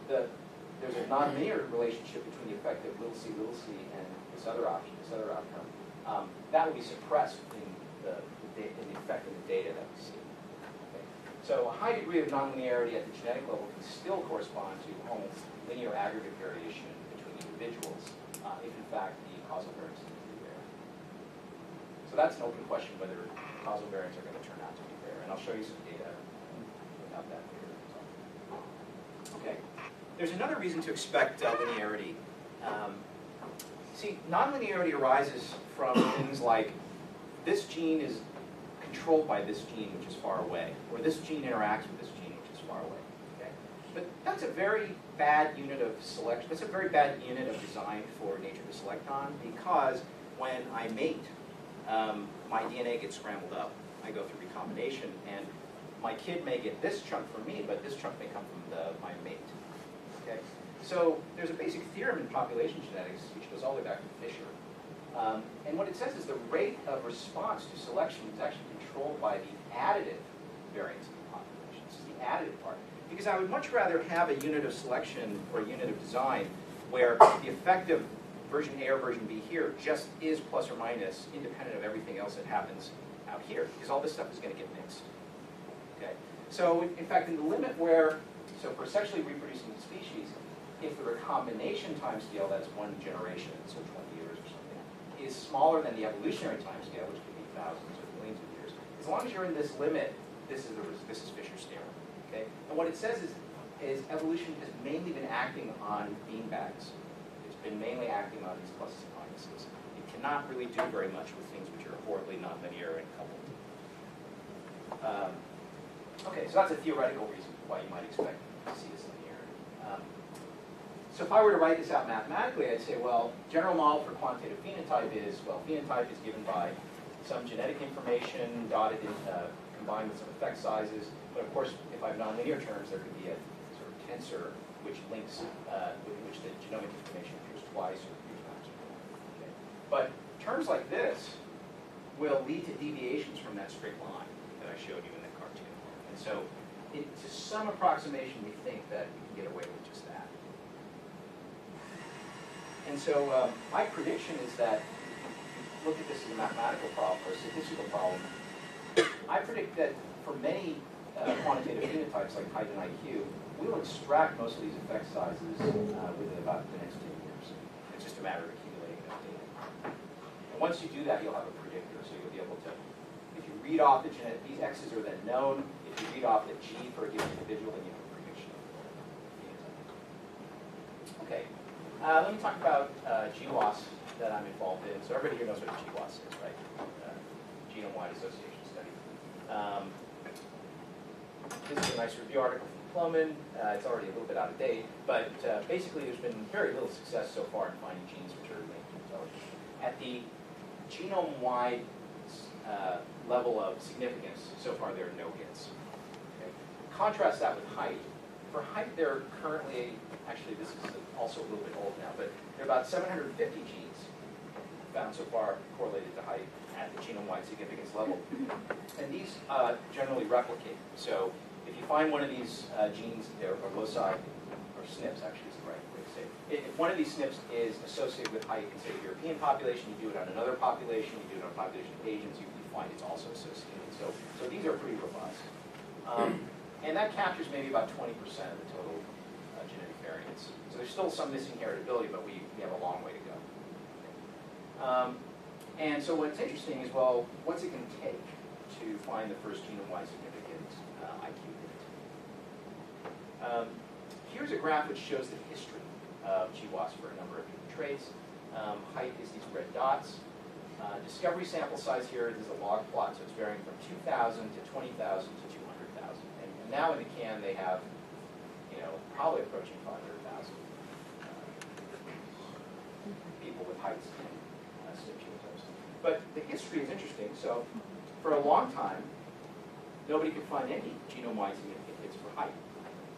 C: there's a nonlinear relationship between the effect of little c and this other outcome, that will be suppressed in the effect of the data that we see. Okay? So a high degree of nonlinearity at the genetic level can still correspond to almost linear aggregate variation between individuals, if in fact the causal variance is rare. So that's an open question whether causal variants are going to turn out to be rare, and I'll show you some data about that later. Okay. There's another reason to expect linearity. See, nonlinearity arises from things like this gene is controlled by this gene, which is far away, or this gene interacts with this gene, which is far away. Okay? But that's a very bad unit of selection. That's a very bad unit of design for nature to select on, because when I mate, my DNA gets scrambled up. I go through recombination, and my kid may get this chunk from me, but this chunk may come from my mate. Okay? So there's a basic theorem in population genetics, which goes all the way back to Fisher. And what it says is the rate of response to selection is actually controlled by the additive variance of the population. This is the additive part. Because I would much rather have a unit of selection or a unit of design where the effect of version A or version B here just is plus or minus independent of everything else that happens out here, because all this stuff is going to get mixed. Okay? So in fact, in the limit where, so for sexually reproducing species, if the recombination timescale, that's one generation, so 20 years or something, is smaller than the evolutionary timescale, which could be thousands or millions of years, as long as you're in this limit, this is Fisher's theorem. Okay? And what it says is evolution has mainly been acting on beanbags. It's been mainly acting on these pluses and minuses. It cannot really do very much with things which are horribly nonlinear and coupled. Okay, so that's a theoretical reason why you might expect to see this linearity. So if I were to write this out mathematically, I'd say, well, general model for quantitative phenotype is, well, phenotype is given by some genetic information dotted in, combined with some effect sizes. But of course, if I have nonlinear terms, there could be a sort of tensor which links, with which the genomic information appears twice or 3 times. Okay. But terms like this will lead to deviations from that straight line that I showed you in the cartoon. And so, to some approximation, we think that we can get away with just that. And so, my prediction is that, look at this as a mathematical problem or a statistical problem. I predict that for many quantitative phenotypes like height and IQ, we'll extract most of these effect sizes within about the next 10 years. It's just a matter of accumulating enough data. And once you do that, you'll have a predictor, so you'll be able to, if you read off the genetic, these X's are then known. If you read off the G for a given individual, then you have a prediction of the phenotype. Okay, let me talk about GWAS that I'm involved in. So everybody here knows what a GWAS is, right? Genome-wide association study. This is a nice review article from diploma. It's already a little bit out of date, but basically there's been very little success so far in finding genes which are linked to intelligence. At the genome-wide level of significance, so far there are no hits. Okay. Contrast that with height. For height, there are currently, actually this is also a little bit old now, but there are about 750 genes found so far correlated to height at the genome-wide significance level. And these generally replicate. So if you find one of these genes, or loci, or SNPs actually is the right way to say it. If one of these SNPs is associated with height in, say, the European population, you do it on another population, you do it on a population of Asians, you find it's also associated. So these are pretty robust. And that captures maybe about 20% of the total genetic variance. So there's still some missing heritability, but we have a long way to go. And so what's interesting is, well, what's it going to take to find the first genome-wide significant IQ hit? Here's a graph which shows the history of GWAS for a number of different traits. Height is these red dots. Discovery sample size here is a log plot, so it's varying from 2,000 to 20,000 to 200,000. And now in the can they have, probably approaching 500,000 people with heights in SNP genotypes. But the history is interesting. So for a long time, nobody could find any genome-wide significant hits for height.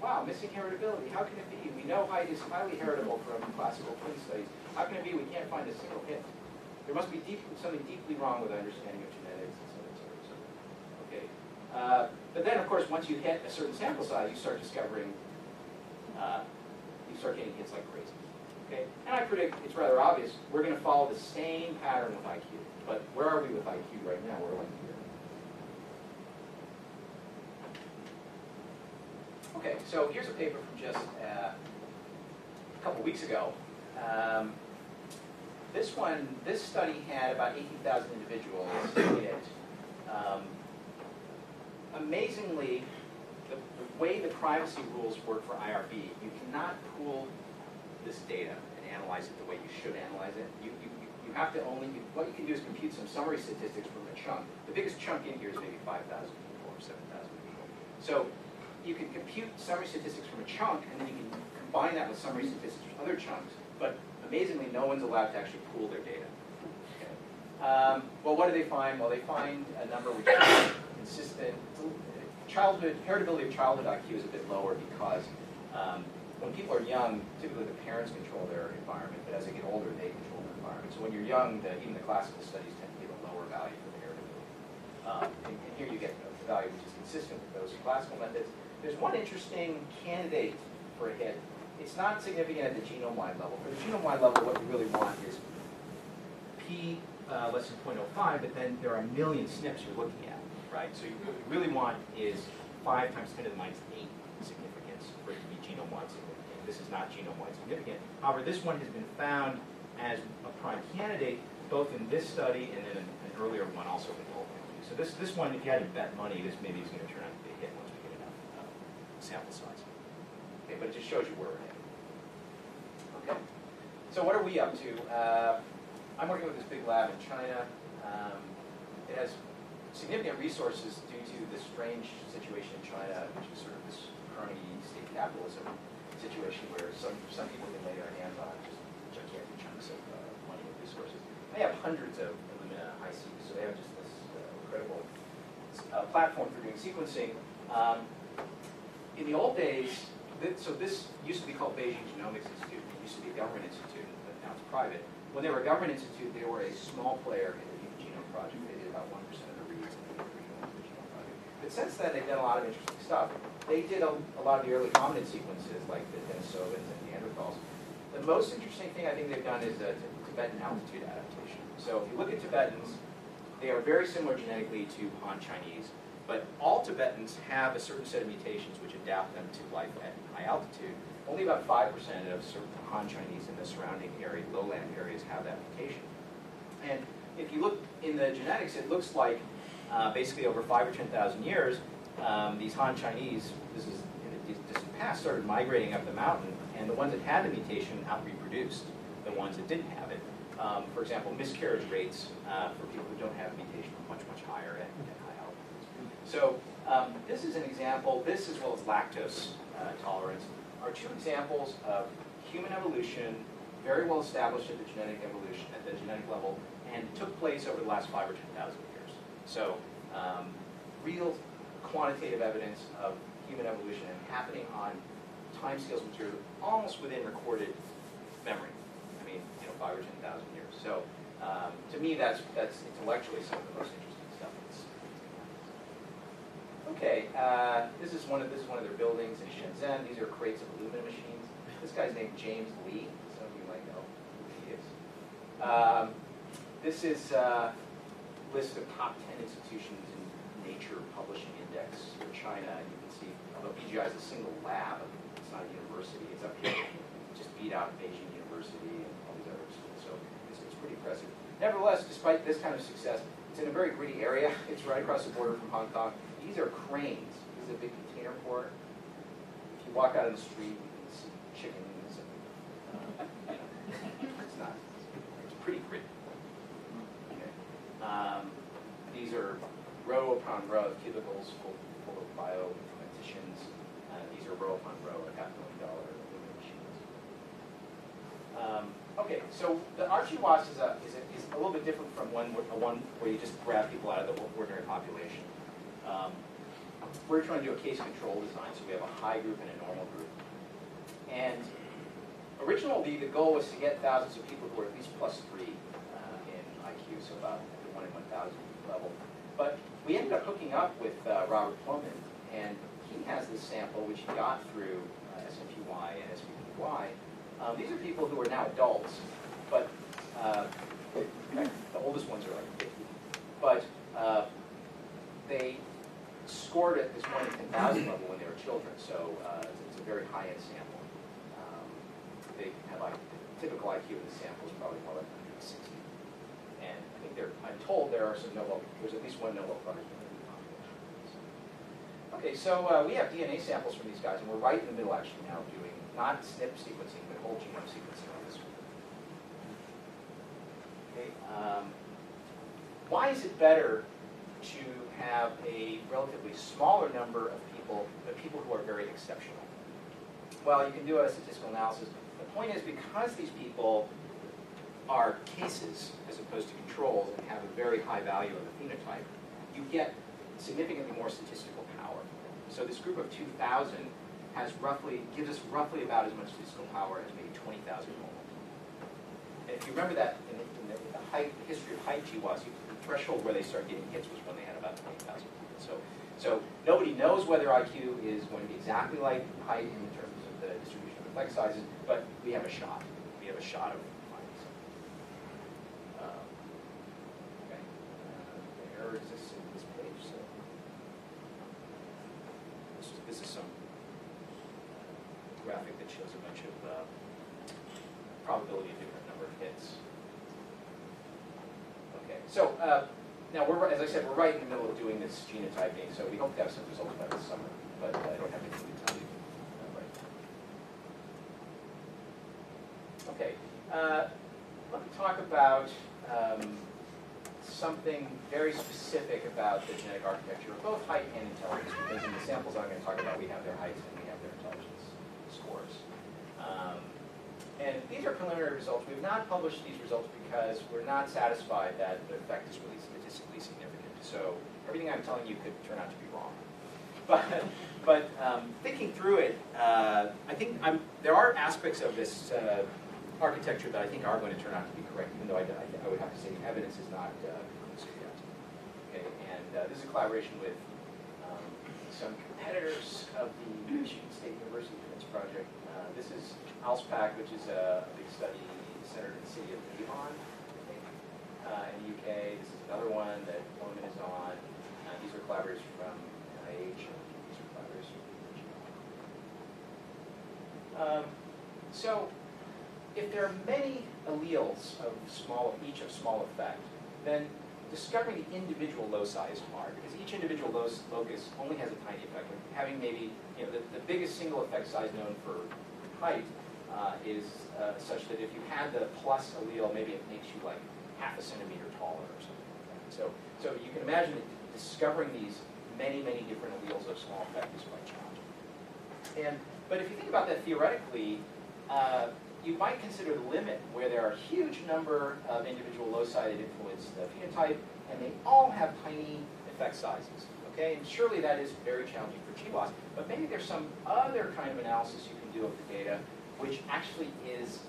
C: Wow, missing heritability. How can it be? We know height is highly heritable from classical twin studies. How can it be we can't find a single hit? There must be something deeply wrong with our understanding of genetics, et cetera, et cetera, et cetera. Okay. But then, of course, once you hit a certain sample size, you start discovering, you start getting hits like crazy. Okay. And I predict it's rather obvious. We're going to follow the same pattern with IQ. But where are we with IQ right now? We're like here. Okay. So here's a paper from just a couple weeks ago. This study had about 18,000 individuals in it. Amazingly, the way the privacy rules work for IRB, you cannot pool this data and analyze it the way you should analyze it. You have to only, what you can do is compute some summary statistics from a chunk. The biggest chunk in here is maybe 5,000 people or 7,000 people. So you can compute summary statistics from a chunk, and then you can combine that with summary statistics from other chunks. But amazingly, no one's allowed to actually pool their data. Okay. Well, what do they find? Well, they find a number which is consistent. Heritability of childhood IQ is a bit lower because when people are young, typically the parents control their environment, but as they get older, they control their environment. So when you're young, even the classical studies tend to give a lower value for the heritability. And here you get the value which is consistent with those classical methods. There's one interesting candidate for a hit. It's not significant at the genome-wide level. For the genome-wide level, what you really want is P less than 0.05, but then there are a million SNPs you're looking at, right? So what you really want is 5 times 10 to the minus 8 significance for it to be genome-wide significant. This is not genome-wide significant. However, this one has been found as a prime candidate, both in this study and then an earlier one also with old. So this one, if you had to bet money, this maybe is going to turn out to be a hit once we get enough sample size. Okay, but it just shows you where we're headed. Okay. So what are we up to? I'm working with this big lab in China. It has significant resources due to the strange situation in China, which is sort of this crony state capitalism situation where some people can lay their hands on just gigantic chunks of money and resources. They have hundreds of Illumina ICs, so they have just this incredible platform for doing sequencing. In the old days, so this used to be called Beijing Genomics Institute. It used to be a government institute, but now it's private. When they were a government institute, they were a small player in the Human Genome Project. They did about 1% of the reads in the Human Genome Project. But since then, they've done a lot of interesting stuff. They did a lot of the early hominid sequences, like the Denisovans and Neanderthals. The most interesting thing I think they've done is Tibetan altitude adaptation. So if you look at Tibetans, they are very similar genetically to Han Chinese, but all Tibetans have a certain set of mutations which adapt them to life at high altitude. Only about 5% of certain Han Chinese in the surrounding area, lowland areas, have that mutation. And if you look in the genetics, it looks like basically over 5 or 10,000 years, these Han Chinese, this is in the distant past, started migrating up the mountain, and the ones that had the mutation out-reproduced the ones that didn't have it. For example, miscarriage rates for people who don't have a mutation are much, much higher at high altitudes. So This is an example, this as well as lactose tolerance, are two examples of human evolution, very well established at the genetic evolution, at the genetic level, and took place over the last 5,000 or 10,000 years. So, real quantitative evidence of human evolution and happening on timescales which are almost within recorded memory. I mean, 5,000 or 10,000 years. So, to me, that's intellectually some of the most interesting stuff. Okay, this is one of their buildings in Shenzhen. These are crates of aluminum machines. This guy's named James Lee. Some of you might know who he is. This is a list of top 10 institutions in Nature Publishing Index for China. And you can see, although BGI is a single lab, it's not a university. It's up here, just beat out Beijing University and all these other schools. So it's pretty impressive. Nevertheless, despite this kind of success, it's in a very gritty area. It's right across the border from Hong Kong. These are cranes. This is a big container port. If you walk out in the street, you can see chickens. And, it's not. It's pretty gritty. Okay. These are row upon row of cubicles full of bioinformaticians. These are row upon row of $500,000 aluminum machines. Okay, so the Archie-WAS is a little bit different from one where you just grab people out of the ordinary population. We're trying to do a case control design, so we have a high group and a normal group. And originally, the goal was to get thousands of people who are at least +3 in IQ, so about the 1 in 1,000 level. But we ended up hooking up with Robert Plumman, and he has this sample, which he got through SNPY and SVPY. These are people who are now adults, but in fact, the oldest ones are like 50. But they scored at this 1 in 10,000 level when they were children, so it's a very high-end sample. They have the typical IQ in the sample is probably more like 160. And I think I'm told there's at least one Nobel Prize winner in the population. Okay, so we have DNA samples from these guys, and we're right in the middle actually now doing not SNP sequencing, but whole genome sequencing on this one. Okay, why is it better to have a relatively smaller number of people, but people who are very exceptional? Well, you can do a statistical analysis. The point is, because these people are cases as opposed to controls and have a very high value of the phenotype, you get significantly more statistical power. So this group of 2,000 gives us roughly about as much statistical power as maybe 20,000 normal. And if you remember that in the history of height GWAS, the threshold where they started getting hits was when they had about 20,000 people. So nobody knows whether IQ is going to be exactly like height in terms of the distribution of effect sizes, but we have a shot. We have a shot of finding something. Okay. The error exists in this page, so this is some graphic that shows a bunch of probability of different number of hits. Okay, so now as I said, we're right in the middle of doing this genotyping, so we hope to have some results by this summer, but I don't have anything to tell you right now. Okay, let me talk about something very specific about the genetic architecture of both height and intelligence, because in the samples I'm going to talk about, we have their heights and we have their intelligence scores. And these are preliminary results. We've not published these results because we're not satisfied that the effect is really statistically significant. So everything I'm telling you could turn out to be wrong. But thinking through it, I think there are aspects of this architecture that I think are going to turn out to be correct, even though I would have to say the evidence is not conclusive yet. Okay, and this is a collaboration with some competitors of the Michigan State University Defense Project. This is ALSPAC, which is a big study centered in the city of Devon, I think, in the UK. This is another one that Plumman is on. These are collaborators from NIH, and these are collaborators from so, if there are many alleles of each of small effect, then discovering the individual loci is hard, because each individual locus only has a tiny effect. Like having maybe, the biggest single effect size known for height is such that if you had the plus allele, maybe it makes you like 0.5 centimeter taller or something like that. So you can imagine that discovering these many, many different alleles of small effect is quite challenging. But if you think about that theoretically, you might consider the limit where there are a huge number of individual loci that influence the phenotype, and they all have tiny effect sizes. Okay, and surely that is very challenging for GWAS, but maybe there's some other kind of analysis you can do of the data which actually is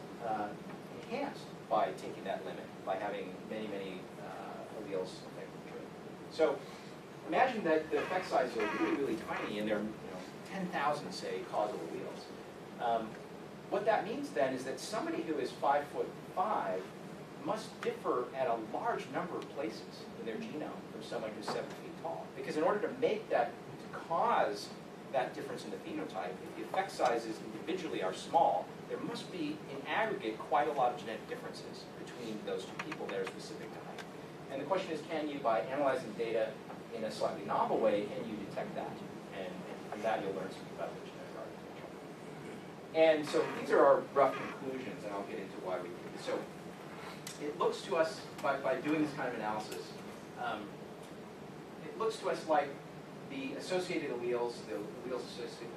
C: enhanced by taking that limit, by having many, many alleles affecting the trait. So imagine that the effect sizes are really, really tiny, and they're 10,000, say, causal alleles. What that means then is that somebody who is 5'5" must differ at a large number of places in their genome from someone who's 7 feet tall. Because in order to make that, to cause that difference in the phenotype, if the effect sizes individually are small, there must be, in aggregate, quite a lot of genetic differences between those two people that are specific to height. And the question is, can you, by analyzing data in a slightly novel way, can you detect that? And from that, you'll learn something about the genetic architecture. And so these are our rough conclusions, and I'll get into why we did this. So it looks to us, by doing this kind of analysis, it looks to us like the associated alleles, the alleles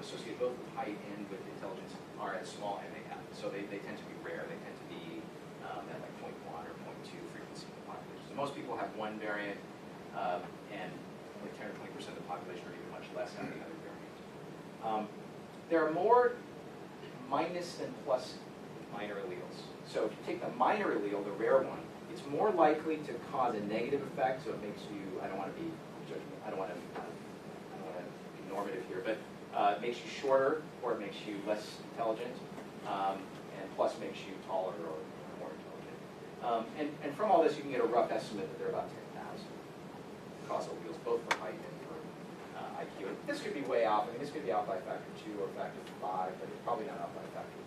C: associated both with height and with intelligence, are at small MAF. So they tend to be rare. They tend to be at like 0.1 or 0.2 frequency in the population. So most people have one variant, and only 10 or 20% of the population, or even much less, have the other variant. There are more minus than plus minor alleles. So if you take the minor allele, the rare one, it's more likely to cause a negative effect. So it makes you, I don't want to be judgmental, I don't want to be normative here, but it makes you shorter, or it makes you less intelligent, and plus makes you taller or more intelligent. And from all this, you can get a rough estimate that there are about 10,000 causal alleles, both for height and for IQ. And this could be way off. I mean, this could be out by a factor 2 or a factor 5, but it's probably not out by a factor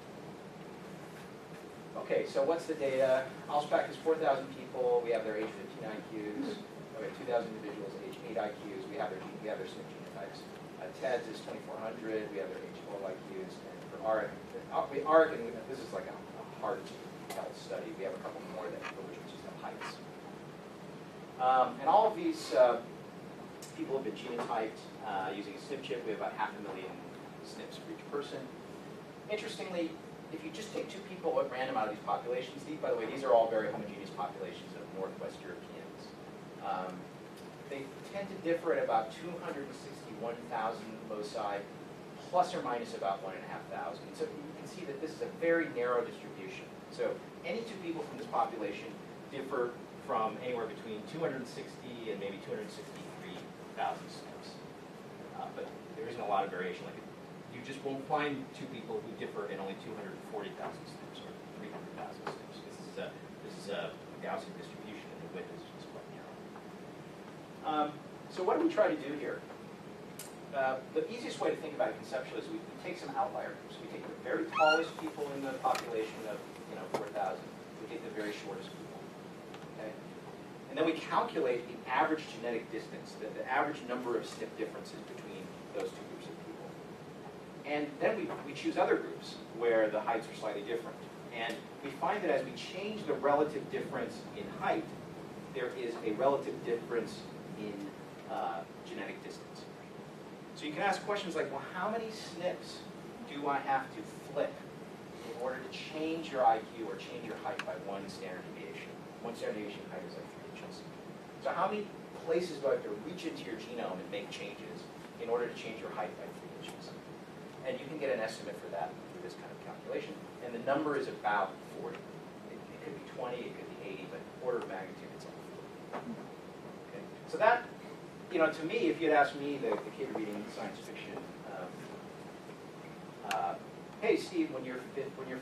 C: 2. Okay, so what's the data? Allspac is 4,000 people. We have their age 15 IQs. We have 2,000 individuals, age 8 IQs. We have their SNP genotypes. TEDS is 2,400. We have their age 12 IQs. And for ARC, and this is like a heart health study. We have a couple more for which we just have heights. And all of these people have been genotyped using a SNP chip. We have about 500,000 SNPs for each person. Interestingly, if you just take two people at random out of these populations, by the way, these are all very homogeneous populations of Northwest Europeans. They tend to differ at about 261,000 loci, plus or minus about 1,500. So you can see that this is a very narrow distribution. So any two people from this population differ from anywhere between 260 and maybe 263,000 SNPs. But there isn't a lot of variation. Like you just won't find two people who differ in only 240,000 SNPs or 300,000 SNPs. This is a Gaussian distribution, and the width is just quite narrow. So what do we try to do here? The easiest way to think about it conceptually is we take some outlier groups. We take the very tallest people in the population of 4,000. We take the very shortest people. Okay? And then we calculate the average genetic distance, the average number of SNP differences between those two groups of people. And then we choose other groups where the heights are slightly different. And we find that as we change the relative difference in height, there is a relative difference in genetic distance. So you can ask questions like, well, how many SNPs do I have to flip in order to change your IQ or change your height by one standard deviation? One standard deviation height is like 3 inches. So how many places do I have to reach into your genome and make changes in order to change your height by 3 inches? And you can get an estimate for that through this kind of calculation. And the number is about 40. It could be 20, it could be 80, but order of magnitude, it's like 40. Okay. So that, to me, if you'd asked me, the kid reading science fiction, hey Steve, when you're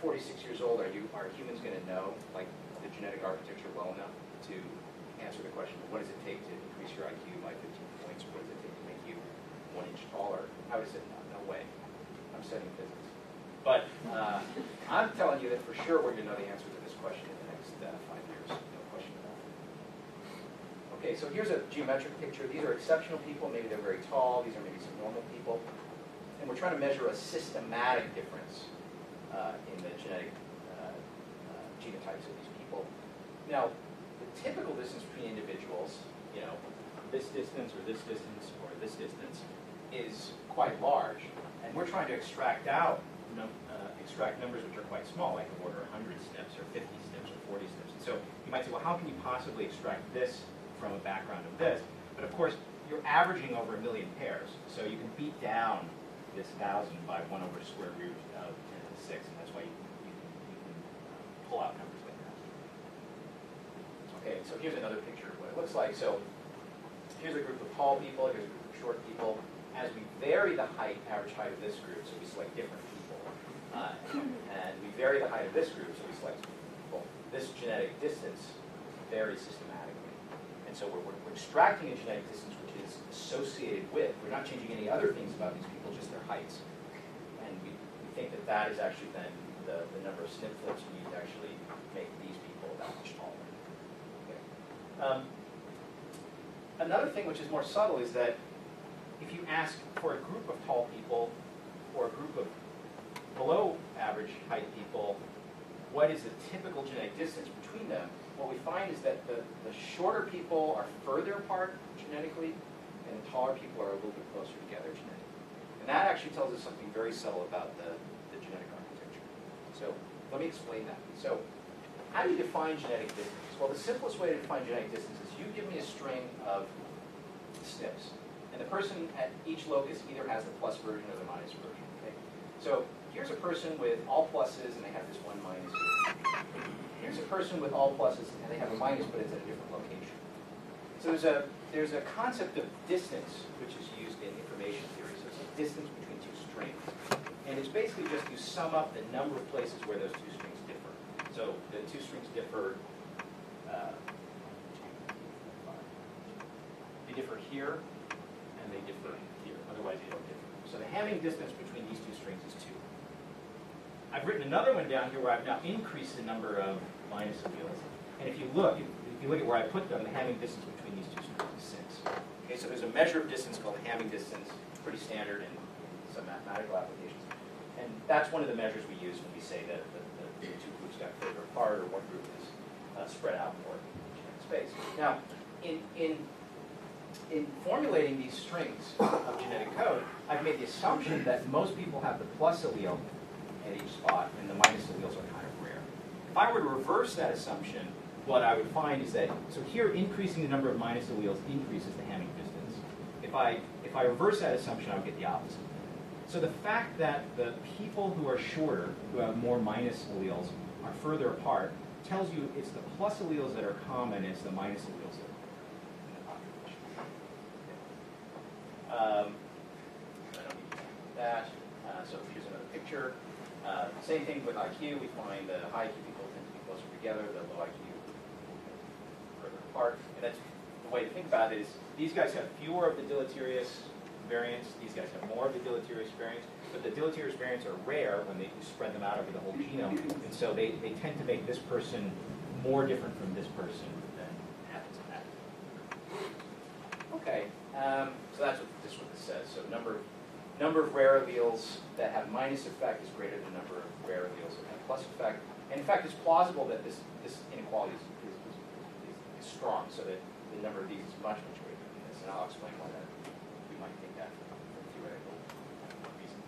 C: 46 years old, are humans going to know like the genetic architecture well enough to answer the question, what does it take to increase your IQ by 15 points, or what does it take to make you 1 inch taller? I would have said, no way. I'm studying physics. But I'm telling you that for sure we're going to know the answer to this question in the next 5 years. No question about it. Okay, so here's a geometric picture. These are exceptional people. Maybe they're very tall. These are maybe some normal people. And we're trying to measure a systematic difference in the genetic genotypes of these people. Now, the typical distance between individuals, this distance or this distance or this distance is quite large. And we're trying to extract numbers which are quite small, like the order 100 steps or 50 steps or 40 steps. And so you might say, well, how can you possibly extract this from a background of this? But of course, you're averaging over 1 million pairs. So you can beat down this 1,000 by 1 over square root of 10 to the 6, and that's why you can pull out numbers like that. Okay, so here's another picture of what it looks like. So here's a group of tall people, here's a group of short people. As we vary the average height of this group, so we select different people, and we vary the height of this group, so we select people, this genetic distance varies systematically. And so we're extracting a genetic distance which is associated with, we're not changing any other things about these people, just their heights. And we think that that is actually then the number of snip flips we need to actually make these people that much taller. Okay. Another thing which is more subtle is that if you ask for a group of tall people or a group of below average height people, what is the typical genetic distance between them, what we find is that the shorter people are further apart genetically, and the taller people are a little bit closer together genetically. And that actually tells us something very subtle about the genetic architecture. So let me explain that. So how do you define genetic distance? Well, the simplest way to define genetic distance is you give me a string of SNPs. And the person at each locus either has the plus version or the minus version. Okay? So here's a person with all pluses and they have this one minus. Here's a person with all pluses and they have a minus, but it's at a different location. So there's a concept of distance which is used in information theory. So it's a distance between two strings. And it's basically just you sum up the number of places where those two strings differ. So the two strings differ, they differ here, and they differ here. Otherwise, they don't differ. So the Hamming distance between these two strings is 2. I've written another one down here where I've now increased the number of minus alleles. And if you look at where I put them, the Hamming distance between these two strings is 6. Okay, so there's a measure of distance called the Hamming distance, pretty standard in some mathematical applications. And that's one of the measures we use when we say that the two groups got further apart or one group is spread out more in space. Now, in formulating these strings of genetic code, I've made the assumption that most people have the plus allele at each spot and the minus alleles are kind of rare. If I were to reverse that assumption, what I would find is that, so here increasing the number of minus alleles increases the Hamming distance. If I reverse that assumption, I would get the opposite. So the fact that the people who are shorter, who have more minus alleles, are further apart, tells you it's the plus alleles that are common, it's the minus alleles that are in the population. I don't need to do that. So here's another picture. Same thing with IQ. We find the high IQ people tend to be closer together, the low IQ further apart. And that's the way to think about it is these guys have fewer of the deleterious variants. These guys have more of the deleterious variants. But the deleterious variants are rare when you spread them out over the whole genome. And so they tend to make this person more different from this person than happens in that. Okay, so that's what this says. So number of rare alleles that have minus effect is greater than number of rare alleles that have plus effect. And in fact, it's plausible that this inequality is strong, so that the number of these is much, much greater than this. And I'll explain why that we might think that for theoretical reason.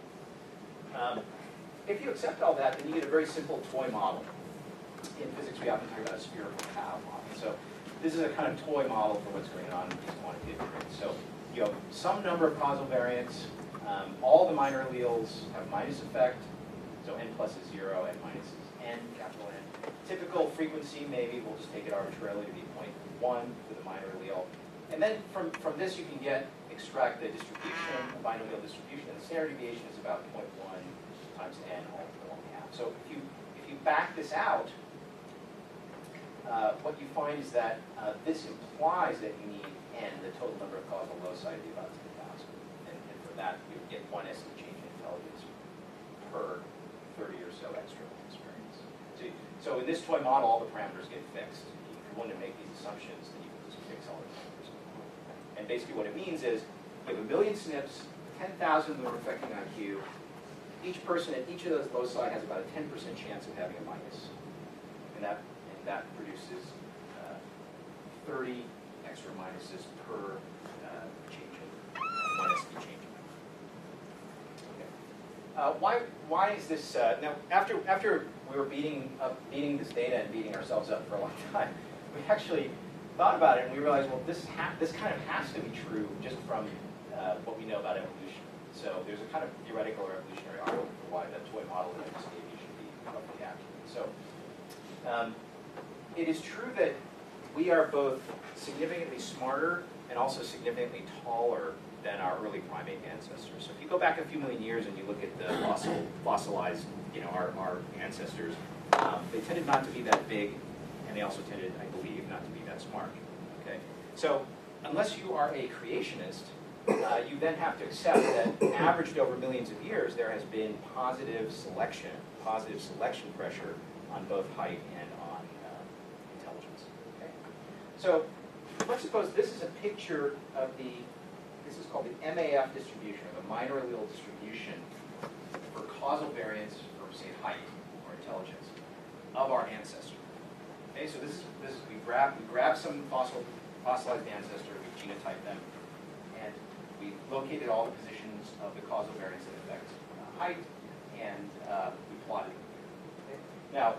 C: If you accept all that, then you get a very simple toy model. In physics, we often talk about a spherical cow model. So this is a kind of toy model for what's going on with these quantitative variants. So you have some number of causal variants. All the minor alleles have minus effect. So n plus is 0, n minus is n, capital N. Typical frequency, maybe, we'll just take it arbitrarily to be 0.1 for the minor allele. And then from this, you can extract the distribution, a binomial distribution, and the standard deviation is about 0.1 times n all to the 1/2. So if you back this out, what you find is that this implies that you need n, the total number of causal loci, to be about 10,000. And for that, you would get 1 estimate change in intelligence per 30 or so extra experience. So in this toy model, all the parameters get fixed. If you want to make these assumptions, then you can just fix all the parameters. And basically what it means is you have 1 million SNPs, 10,000 of them are affecting IQ. Each person at each of those loci has about a 10% chance of having a minus. And that produces 30 extra minuses per change in 1SD change. Okay. Why is this? Now, after we were beating this data and beating ourselves up for a long time, we actually thought about it and we realized, well, this kind of has to be true just from what we know about evolution. So there's a kind of theoretical or evolutionary argument for why the toy model that I just gave you should be roughly accurate. So it is true that we are both significantly smarter and also significantly taller than our early primate ancestors. So if you go back a few million years and you look at the fossilized, our ancestors, they tended not to be that big, and they also tended, I believe, not to be that smart. Okay, so unless you are a creationist, you then have to accept that averaged over millions of years, there has been positive selection pressure on both height and on intelligence. Okay? So let's suppose this is a picture of this is called the MAF distribution, or the minor allele distribution for causal variance for, say, height or intelligence of our ancestor. Okay, so this is we grab some fossilized ancestor, we genotype them, and we located all the positions of the causal variance that affect height, and we plotted them. Okay? Now,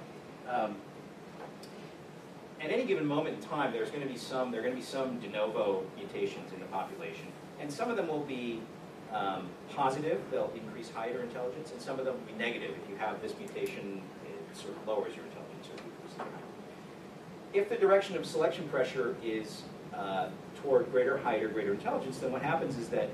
C: at any given moment in time, there are going to be some de novo mutations in the population, and some of them will be positive; they'll increase height or intelligence, and some of them will be negative. If you have this mutation, it sort of lowers your intelligence or decreases your height. If the direction of selection pressure is toward greater height or greater intelligence, then what happens is that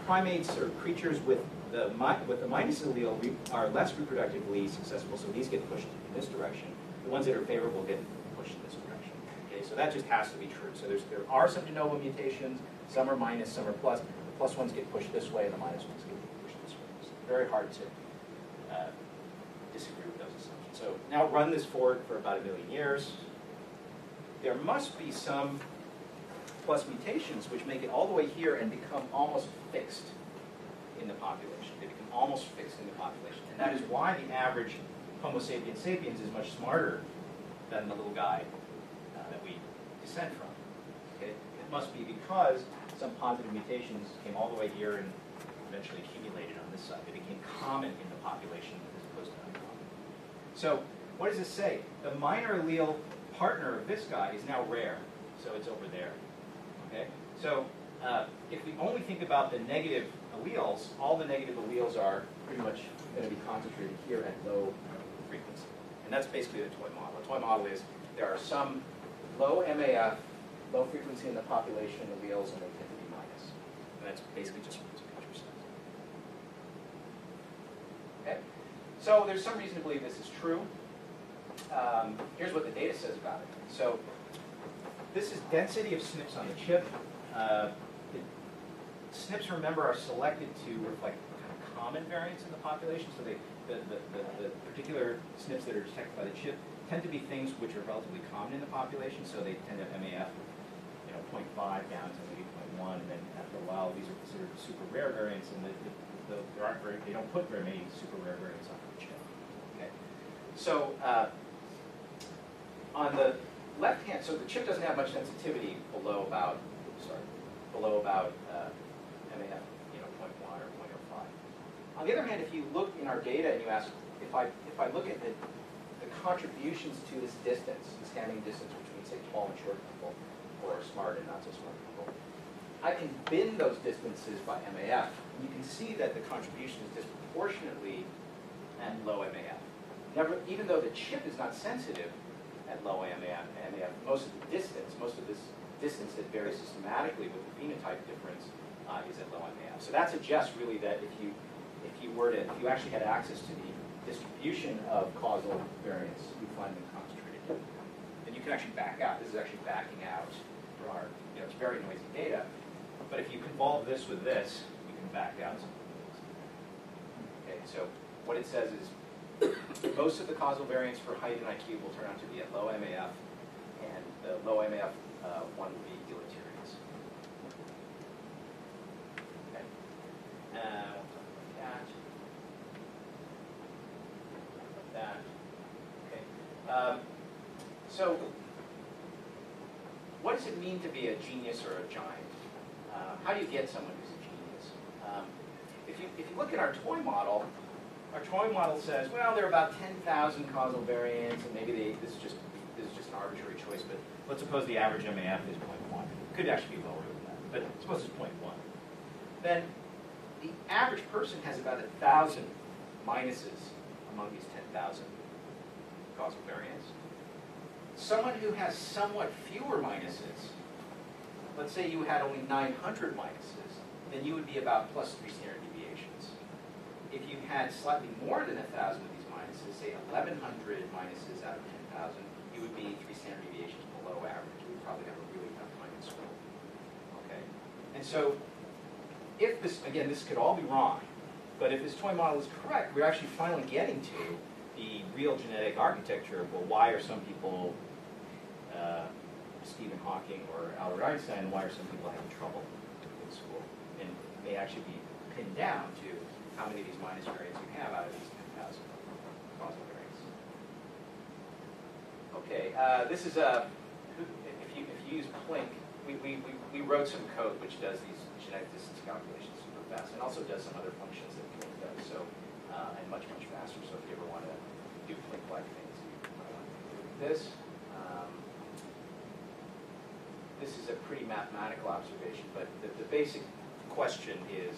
C: primates or creatures with the minus allele are less reproductively successful, so these get pushed in this direction. The ones that are favorable get pushed in this direction. Okay, so that just has to be true. So there are some de novo mutations. Some are minus, some are plus. The plus ones get pushed this way, and the minus ones get pushed this way. It's very hard to disagree with those assumptions. So now run this forward for about 1 million years. There must be some plus mutations which make it all the way here and become almost fixed in the population. They become almost fixed in the population. And that is why the average Homo sapiens sapiens is much smarter than the little guy that we descend from. Okay? It must be because some positive mutations came all the way here and eventually accumulated on this side. They became common in the population as opposed to uncommon. So what does this say? The minor allele partner of this guy is now rare, so it's over there. Okay? So if we only think about the negative alleles, all the negative alleles are pretty much going to be concentrated here at low frequency. And that's basically the toy model. The toy model is there are some low MAF, low frequency in the population alleles, and they tend to be minus. And that's basically just what this picture says. Okay? So there's some reason to believe this is true. Here's what the data says about it. So this is density of SNPs on the chip. SNPs, remember, are selected to reflect kind of common variants in the population. So the particular SNPs that are detected by the chip tend to be things which are relatively common in the population. So they tend to have MAF, 0.5 down to maybe 0.1, and then after a while, these are considered super rare variants, and they don't put very many super rare variants on the chip. Okay. So on the left hand, so the chip doesn't have much sensitivity below about MAF, 0.1 or 0.05. On the other hand, if you look in our data and you ask, if I look at the contributions to this distance, the standing distance between, say, tall and short people, or smart and not so smart people, I can bin those distances by MAF. And you can see that the contribution is disproportionately at low MAF. Even though the chip is not sensitive at low MAF, most of this distance that varies systematically with the phenotype difference is at low MAF. So that suggests really that if you actually had access to the distribution of causal variants, you'd find them concentrated here. Then you can actually back out. This is actually backing out for our, it's very noisy data. But if you convolve this with this, you can back out some of those. Okay, so what it says is most of the causal variants for height and IQ will turn out to be at low MAF, and the low MAF one would be deleterious. Okay. Okay. So what does it mean to be a genius or a giant? How do you get someone who's a genius? If you look at our toy model says, well, there are about 10,000 causal variants, and maybe this is just an arbitrary choice, but let's suppose the average MAF is 0.1. It could actually be lower than that, but suppose it's 0.1. Then the average person has about 1,000 minuses among these 10,000 causal variants. Someone who has somewhat fewer minuses, let's say you had only 900 minuses, then you would be about +3 standard deviations. If you had slightly more than 1,000 of these minuses, say 1,100 minuses out of 10,000, you would be 3 standard deviations below average. You would probably have a really tough time in school. Okay? And so, if this, again, this could all be wrong, but if this toy model is correct, we're actually finally getting to the real genetic architecture of, well, why are some people Stephen Hawking or Albert Einstein, and why are some people having trouble in school? And it may actually be pinned down to how many of these minus variants you have out of these 10,000 causal variants. Okay, this is a, if you use Plink, we wrote some code which does these genetic distance calculations super fast, and also does some other functions that Plink does, so, and much faster. So if you ever want to do Plink-like things, you might want to do this. This is a pretty mathematical observation, but the basic question is,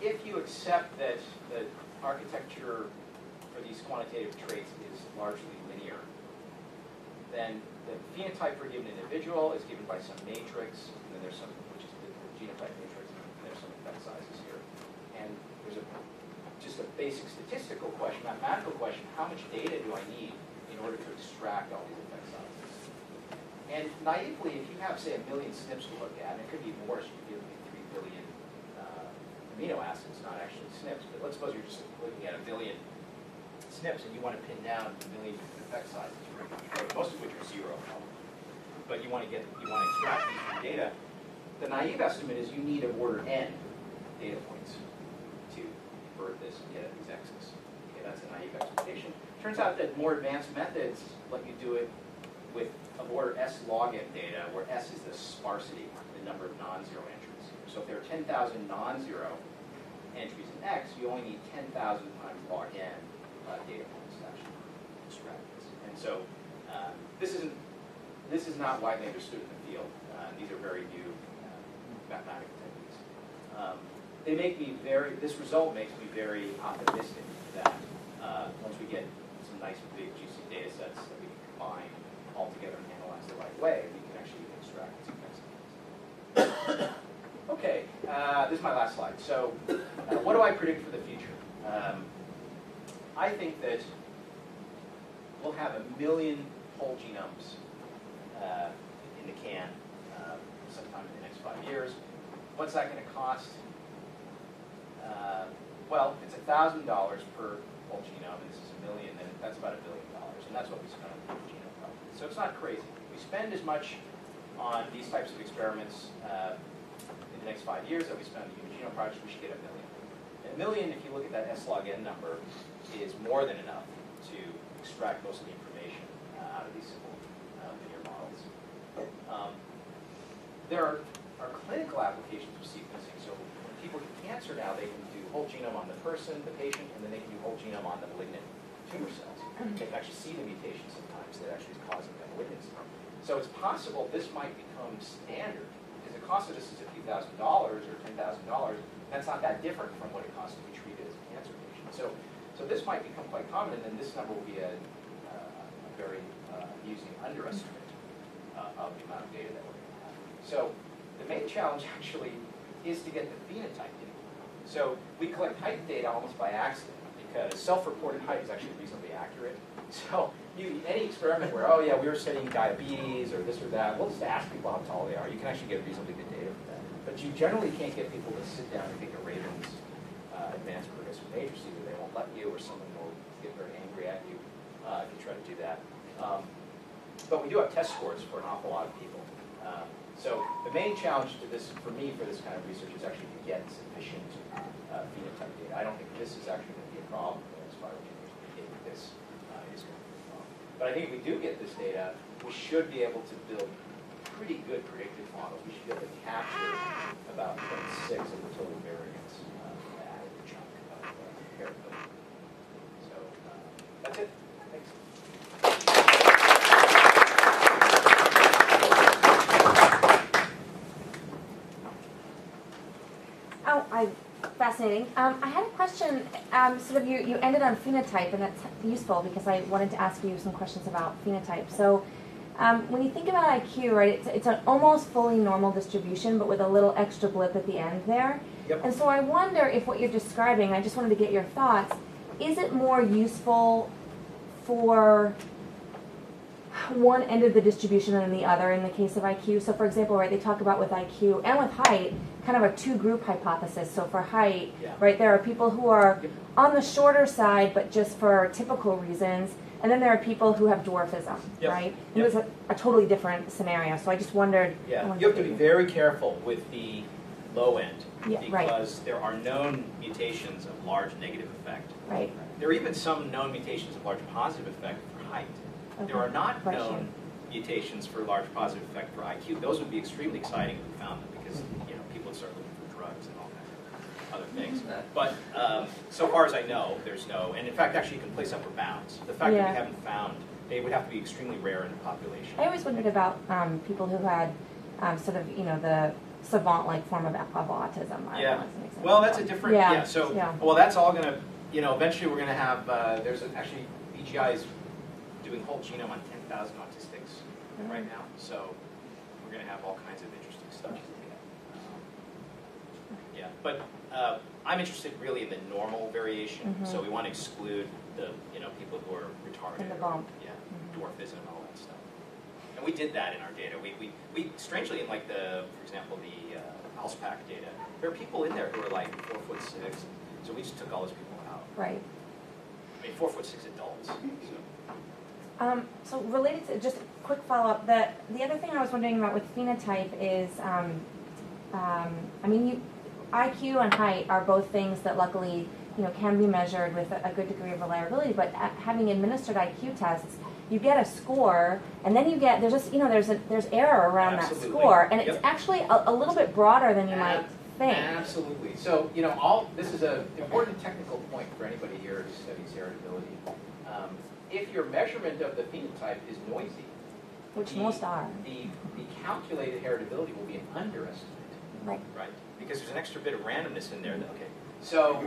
C: if you accept that the architecture for these quantitative traits is largely linear, then the phenotype for a given individual is given by some matrix, and then there's some, which is the genotype matrix, and there's some effect sizes here. And there's just a basic statistical question, mathematical question, how much data do I need in order to extract all these effect sizes? And naively, if you have, say, 1 million SNPs to look at, and it could be more, so you give me 3 billion amino acids, not actually SNPs, but let's suppose you're just looking at 1 billion SNPs and you want to pin down 1 million effect sizes, most of which are 0, but you want to extract these from data. The naive estimate is you need of order n data points to invert this and get at these x's. Okay, that's a naive expectation. Turns out that more advanced methods let you do it with of order s log n data, where s is the sparsity, the number of non-zero entries. So if there are 10,000 non-zero entries in X, you only need 10,000 times log n data points to actually extract this. And so this is not widely understood in the field. These are very new mathematical techniques. They make me this result makes me very optimistic that once we get some nice big juicy data sets that we can combine all together and analyze the right way, we can actually extract some things. Okay, this is my last slide. So, what do I predict for the future? I think that we'll have 1 million whole genomes in the can sometime in the next 5 years. What's that going to cost? Well, it's $1,000 per whole genome, and this is 1 million, then that's about $1 billion, and that's what we spend on the genome project. So it's not crazy. If we spend as much on these types of experiments in the next 5 years that we spend on the Human Genome Project, we should get 1 million. And 1 million, if you look at that S log n number, is more than enough to extract most of the information out of these simple linear models. There are clinical applications of sequencing. So when people get cancer now, they can do whole genome on the person, the patient, and then they can do whole genome on the malignant tumor cells. They can actually see the mutation sometimes that actually is causing that malignancy. So it's possible this might become standard, because the cost of this is a few $1,000 or $10,000. That's not that different from what it costs to be treated as a cancer patient. So this might become quite common, and then this number will be a very amusing underestimate of the amount of data that we're going to have. So the main challenge actually is to get the phenotype data. So we collect height data almost by accident, because self-reported height is actually reasonably accurate. So any experiment where, oh yeah, we were studying diabetes or this or that, we'll just ask people how tall they are. You can actually get reasonably good data from that. But you generally can't get people to sit down and take a Raven's advanced progressive matrix. Either they won't let you, or someone will get very angry at you if you try to do that. But we do have test scores for an awful lot of people. So the main challenge to this, for me, for this kind of research, is actually to get sufficient phenotype data. I don't think this is actually going to be a problem as far as this is going to be a problem. But I think if we do get this data, we should be able to build pretty good predictive models. We should be able to capture about 0.6 of the total variance of that chunk of heritability. So that's it. Thanks.
D: Oh, fascinating. I had a question. Sort of, you ended on phenotype, and that's useful because I wanted to ask you some questions about phenotype. So, when you think about IQ, right, it's an almost fully normal distribution, but with a little extra blip at the end there.
C: Yep.
D: And so I wonder if what you're describing, I just wanted to get your thoughts, is it more useful for one end of the distribution than the other in the case of IQ? So for example, right, they talk about with IQ and with height, kind of a two-group hypothesis. So for height, right, there are people who are on the shorter side, but just for typical reasons, and then there are people who have dwarfism, right? And it was a totally different scenario. So I just wondered.
C: Yeah, you have to be very careful with the low end because
D: right.
C: there are known mutations of large negative effect.
D: Right.
C: There are even some known mutations of large positive effect for height.
D: Okay.
C: There are not known mutations for large positive effect for IQ. Those would be extremely exciting if we found them because people would start looking for drugs and all kinds of other things. But so far as I know, there's no, and in fact, actually you can place upper bounds. The fact that we haven't found, they would have to be extremely rare in the population.
D: I always wondered about people who had sort of, the savant-like form of autism.
C: Yeah. Well, that's a different, well, that's all going to, eventually we're going to have, there's actually, BGI is doing whole genome on 10,000 autistics right now. So we're going to have all kinds of interesting stuff. But I'm interested really in the normal variation. So we want to exclude the people who are retarded.
D: And the bump.
C: Dwarfism and all that stuff. And we did that in our data. We strangely in like for example, the ALSPAC data, there are people in there who are like 4'6", so we just took all those people out.
D: Right.
C: I mean, 4'6" adults.
D: So related to just a quick follow-up, the other thing I was wondering about with phenotype is, IQ and height are both things that luckily can be measured with a good degree of reliability. But having administered IQ tests, you get a score, and then you get there's error around that score, and it's actually a little bit broader than you might think.
C: Absolutely. So this is an important technical point for anybody here who studies heritability. If your measurement of the phenotype is noisy,
D: which most are,
C: the calculated heritability will be an underestimate.
D: Right.
C: Right. Because there's an extra bit of randomness in there. So,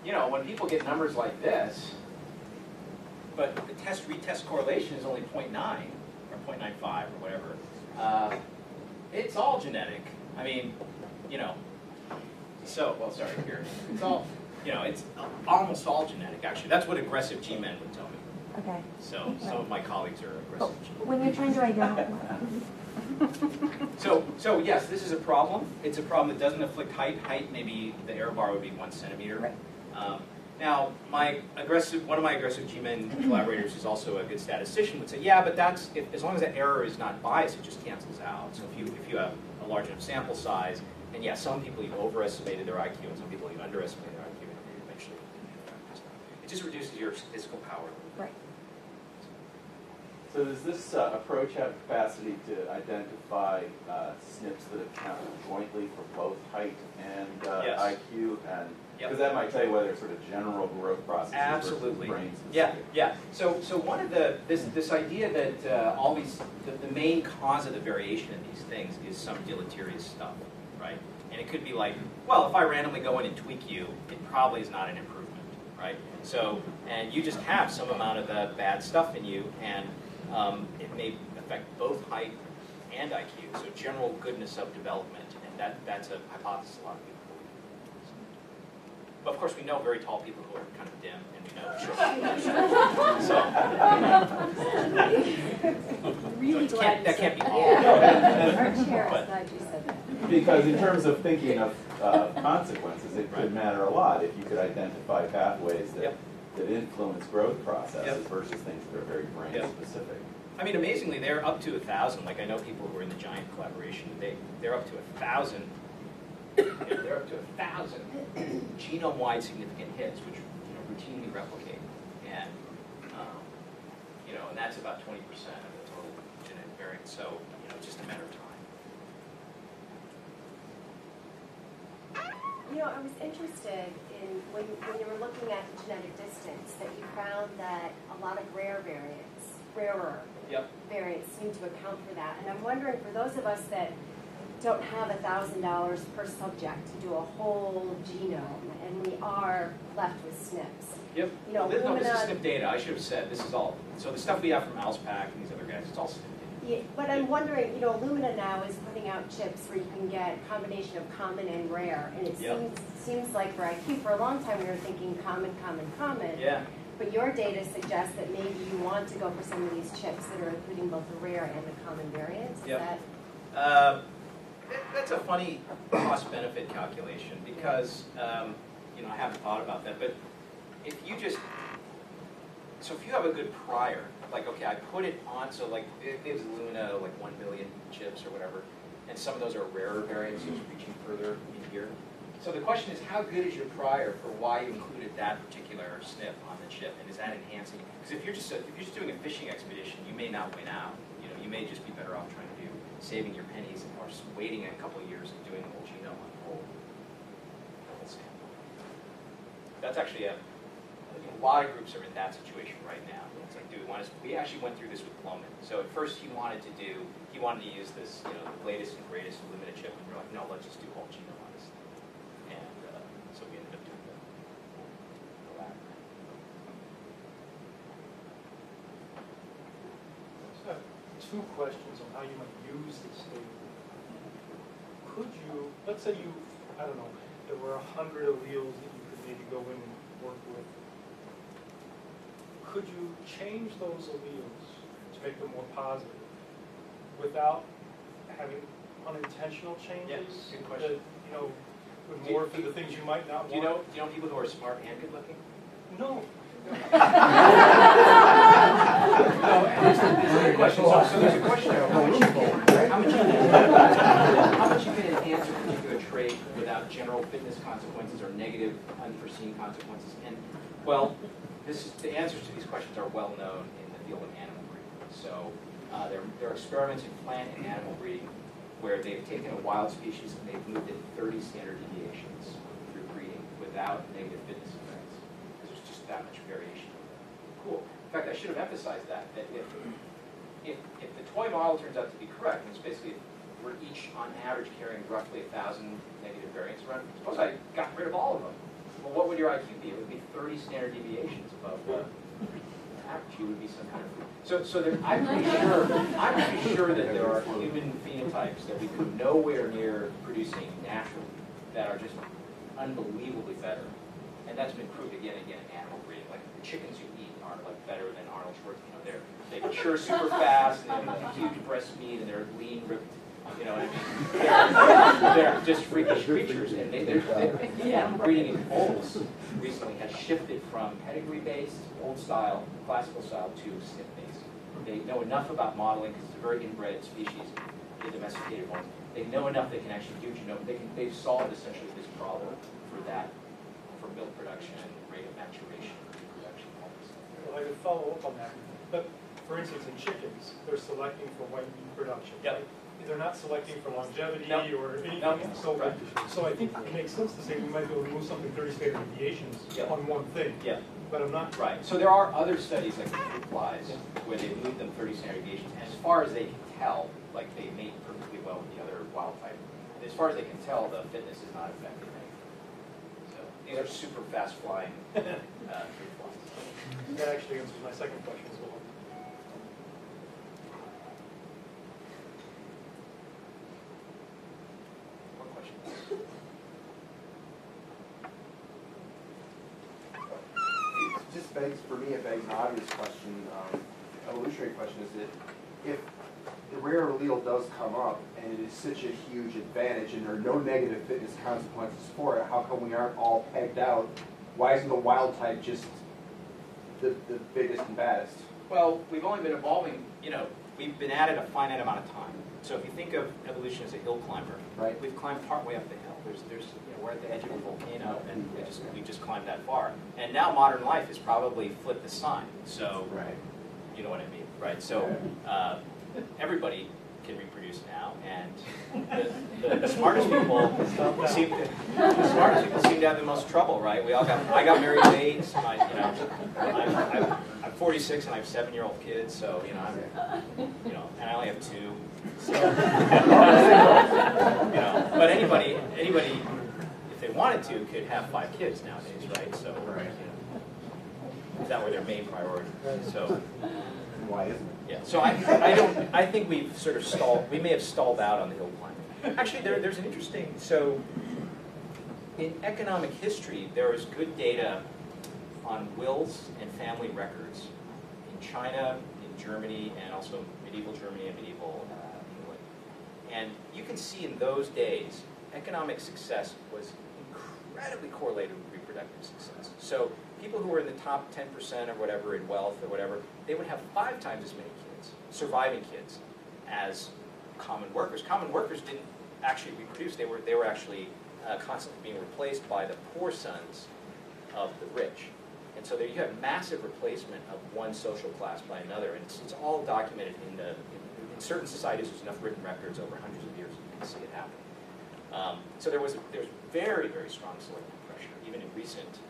C: when people get numbers like this, but the retest correlation is only 0.9 or 0.95 or whatever, it's all genetic. I mean, it's all, it's almost all genetic, actually. That's what aggressive G-men would tell me.
D: Okay.
C: So some of my colleagues are aggressive G-men.
D: When you're trying to identify.
C: So yes, this is a problem. It's a problem that doesn't afflict height. Height, maybe the error bar would be 1 centimeter.
D: Right.
C: Now, one of my aggressive G-men collaborators is also a good statistician. Would say, yeah, but that's as long as that error is not biased, it just cancels out. So if you have a large enough sample size, and yeah, some people you've overestimated their IQ, and some people you've underestimated their IQ, and eventually it just reduces your statistical power.
D: Right.
E: So does this approach have capacity to identify SNPs that account jointly for both height and IQ? And because that might tell you whether it's sort of general growth processes versus brain specific.
C: Yeah. So one of this idea that all these the main cause of the variation in these things is some deleterious stuff, right? And it could be like, well, if I randomly go in and tweak you, it probably is not an improvement, right? So and you just have some amount of the bad stuff in you, and it may affect both height and IQ, so general goodness of development, and that's a hypothesis a lot of people believe. But of course we know very tall people who are kind of dim, and we know that can't be all.
E: Because in terms of thinking of consequences, it could matter a lot if you could identify pathways that influence growth processes versus things that are very brain specific.
C: I mean, amazingly, they're up to 1,000. Like I know people who are in the Giant collaboration. They're up to 1,000. They're up to 1,000 genome-wide significant hits, which routinely replicate, and and that's about 20% of the total genetic variant. So just a matter of time.
F: You know, I was interested in when you were looking at the genetic distance that you found that a lot of rarer variants seem to account for that. And I'm wondering, for those of us that don't have $1,000 per subject to do a whole genome, and we are left with SNPs.
C: Yep.
F: You know,
C: this is SNP data. I should have said this is all. So the stuff we have from AlsPac and these other guys, it's all SNP data.
F: Yeah, but I'm wondering, you know, Illumina now is putting out chips where you can get a combination of common and rare, and it seems like for IQ, for a long time we were thinking common.
C: Yeah.
F: But your data suggests that maybe you want to go for some of these chips that are including both the rare and the common variants. Is that?
C: That's a funny cost-benefit calculation because, you know, I haven't thought about that. But if you just, so if you have a good prior, like, okay, I put it on, so like, it gives Illumina like 1 million chips or whatever, and some of those are rarer variants, so it's reaching further in here. So the question is, how good is your prior for why you included that particular SNP on the chip, and is that enhancing? Because if you're just doing a fishing expedition, you may not win out. You know, you may just be better off trying to do saving your pennies or waiting a couple of years and doing the whole genome on the whole sample. That's actually a lot of groups are in that situation right now. It's like, do we want to? We actually went through this with Plomin. So at first he wanted to use this, you know, the latest and greatest Illumina chip, and we're like, no, let's just do whole genome on this thing. And so we ended up doing the latter.
G: So, two questions on how you might use this data. Could you, let's say you, I don't know, there were 100 alleles that you could maybe go in and work with. Could you change those alleles to make them more positive without having unintentional changes?
C: Yes, good question.
G: That, you know, would morph into things you might not want?
C: Do you know people who are smart and good looking?
G: No.
C: No, and there's a question. So there's a question of how much you can enhance a particular trait without general fitness consequences or negative unforeseen consequences. And well, the answers to these questions are well known in the field of animal breeding. So there are experiments in plant and animal breeding where they've taken a wild species and they've moved it 30 standard deviations through breeding without negative fitness effects. There's just that much variation. Cool. In fact, I should have emphasized that if the toy model turns out to be correct, and it's basically we're each on average carrying roughly 1,000 negative variants around. Suppose I got rid of all of them. Well, what would your IQ be? It would be 30 standard deviations above the average. You would be some kind of. So there, I'm pretty sure that there are human phenotypes that we come nowhere near producing naturally that are just unbelievably better. And that's been proved again and again in animal breeding. Like the chickens you eat are like better than Arnold Schwarzenegger. They mature super fast, and they have huge breast meat, and they're lean, ripped. You know what I mean? They're just freakish creatures, and animal breeding in bulls recently has shifted from pedigree-based, old-style, classical style to SNP-based. They know enough about modeling because it's a very inbred species, the domesticated ones. They know enough they can actually do genome. They've solved essentially this problem for that, for milk production, rate of maturation, reproduction, all this stuff.
G: Well, I could follow up on that. But for instance, in chickens, they're selecting for white meat production.
C: Yep.
G: Right? They're not selecting for longevity
C: Nope.
G: or anything
C: Nope.
G: else. So I think it makes sense to say we might be able to move something 30 standard deviations
C: Yep.
G: on one thing.
C: Yeah.
G: But I'm not.
C: Right. So there are other studies like fruit flies where they moved them 30 standard deviations. And as far as they can tell, like they mate perfectly well with the other wild type. As far as they can tell, the fitness is not affected. So these are super fast flying fruit flies.
G: That actually answers my second question as well.
C: More questions?
B: It just begs, for me, it begs an obvious question, evolutionary question, is that if the rare allele does come up and it is such a huge advantage and there are no negative fitness consequences for it, how come we aren't all pegged out? Why isn't the wild type just the biggest and baddest?
C: Well, we've only been evolving, you know, we've been at it a finite amount of time. So if you think of evolution as a hill climber,
B: right?
C: We've climbed partway up the hill. You know, we're at the edge of a volcano, and we just climbed that far. And now modern life has probably flipped the sign. So,
B: right.
C: You know what I mean, right? So everybody can reproduce now, and the smartest people seem to have the most trouble, right? I got married at 8. I'm 46 and I have 7-year-old kids, so and I only have 2. So, but anybody, if they wanted to, could have 5 kids nowadays, right? So, that were their main priority. So.
B: Why isn't it?
C: Yeah, so I think we've sort of stalled, we may have stalled out on the hill climbing. Actually, there's an interesting, so in economic history, there is good data on wills and family records in China, in Germany, and also medieval Germany and medieval England. And you can see in those days, economic success was incredibly correlated with reproductive success. So people who were in the top 10% or whatever in wealth or whatever, they would have 5 times as many kids, surviving kids, as common workers. Common workers didn't actually reproduce. They were actually constantly being replaced by the poor sons of the rich. And so there you have massive replacement of one social class by another. And it's all documented in certain societies. There's enough written records over hundreds of years you can see it happen. So there's very, very strong selective pressure, even in recent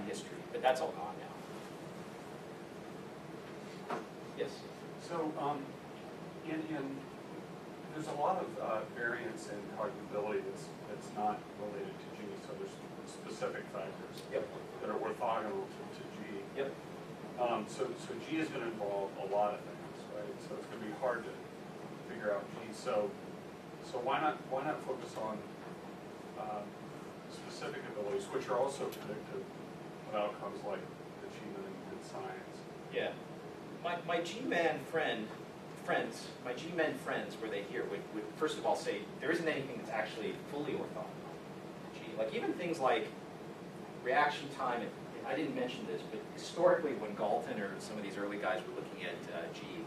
C: history. But that's all gone now. Yes?
H: So, there's a lot of variance in heritability that's not related to G. So there's specific factors that are orthogonal to G.
C: Yep.
H: So G is going to involve a lot of things, right? So it's going to be hard to figure out G. So why not focus on specific abilities, which are also predictive of outcomes like achievement in science?
C: Yeah. My G-man friends, were they here, would first of all say there isn't anything that's actually fully orthogonal to G. Like even things like reaction time, and I didn't mention this, but historically when Galton or some of these early guys were looking at G,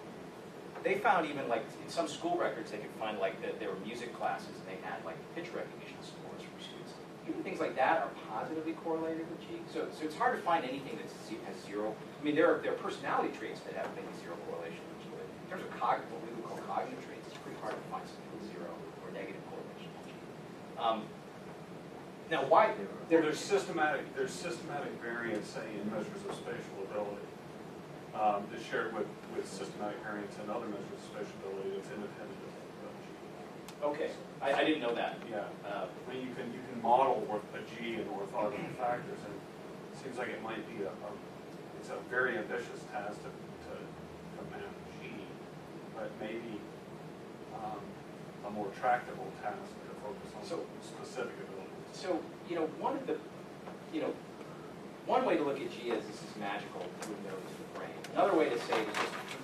C: they found even like in some school records they could find like that there were music classes and they had like pitch recognition scores for students. Even things like that are positively correlated with G. So it's hard to find anything that has 0. I mean, there are personality traits that have maybe 0 correlation with G, but in terms of what we would call cognitive traits, it's pretty hard to find something with 0 or negative correlation with G. Now, why?
H: There's systematic variance, say, in measures of spatial ability. That's shared with systematic variance and other measures of spatial ability that's independent of G.
C: Okay, I didn't know that.
H: Yeah, I mean, you can model a G and orthogonal factors, and it seems like it might be it's a very ambitious task to map G, but maybe a more tractable task to focus on specific abilities.
C: So, one way to look at G is this is magical with no to the brain. Another way to say it is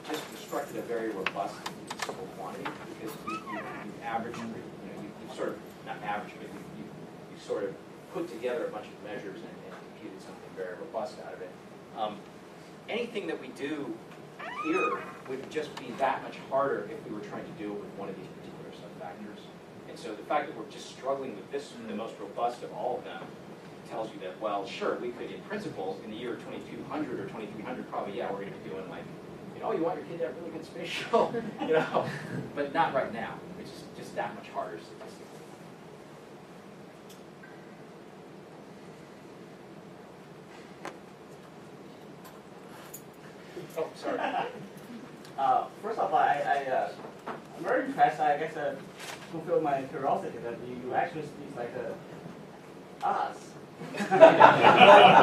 C: just constructed a very robust statistical quantity because you averaged, you sort of, not average, but you sort of put together a bunch of measures and computed something very robust out of it. Anything that we do here would just be that much harder if we were trying to do it with one of these particular subfactors. And so the fact that we're just struggling with this, the most robust of all of them, tells you that, well, sure, we could, in principle, in the year 2200 or 2300, probably, yeah, we're going to be doing like, you want your kid to have really good spatial, but not right now, which is just that much harder statistically. Oh, sorry.
A: First of all, I'm very impressed. I guess fulfill my curiosity that you actually speak like us.
C: I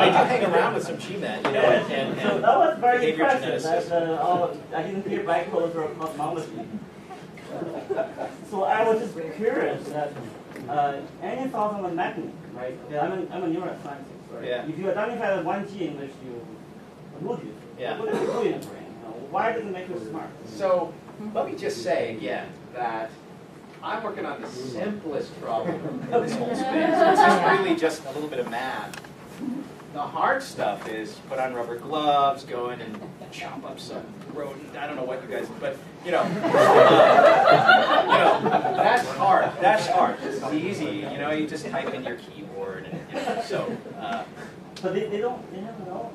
C: do hang around with some G-men, and
A: so that was very impressive.
C: That,
A: I didn't hear black holes or cosmology. So I was just curious that any thoughts on the mechanism, right? I'm a neuroscientist, right?
C: Yeah.
A: If you identify one gene which you alluded to, what does it do in the brain? Why does it make you smart?
C: So let me just say again that I'm working on the simplest problem in this whole space. This is really just a little bit of math. The hard stuff is put on rubber gloves, go in and chop up some rodent. I don't know what you guys, but that's hard. That's hard. This is easy. You just type in your keyboard, and so.
A: But they have no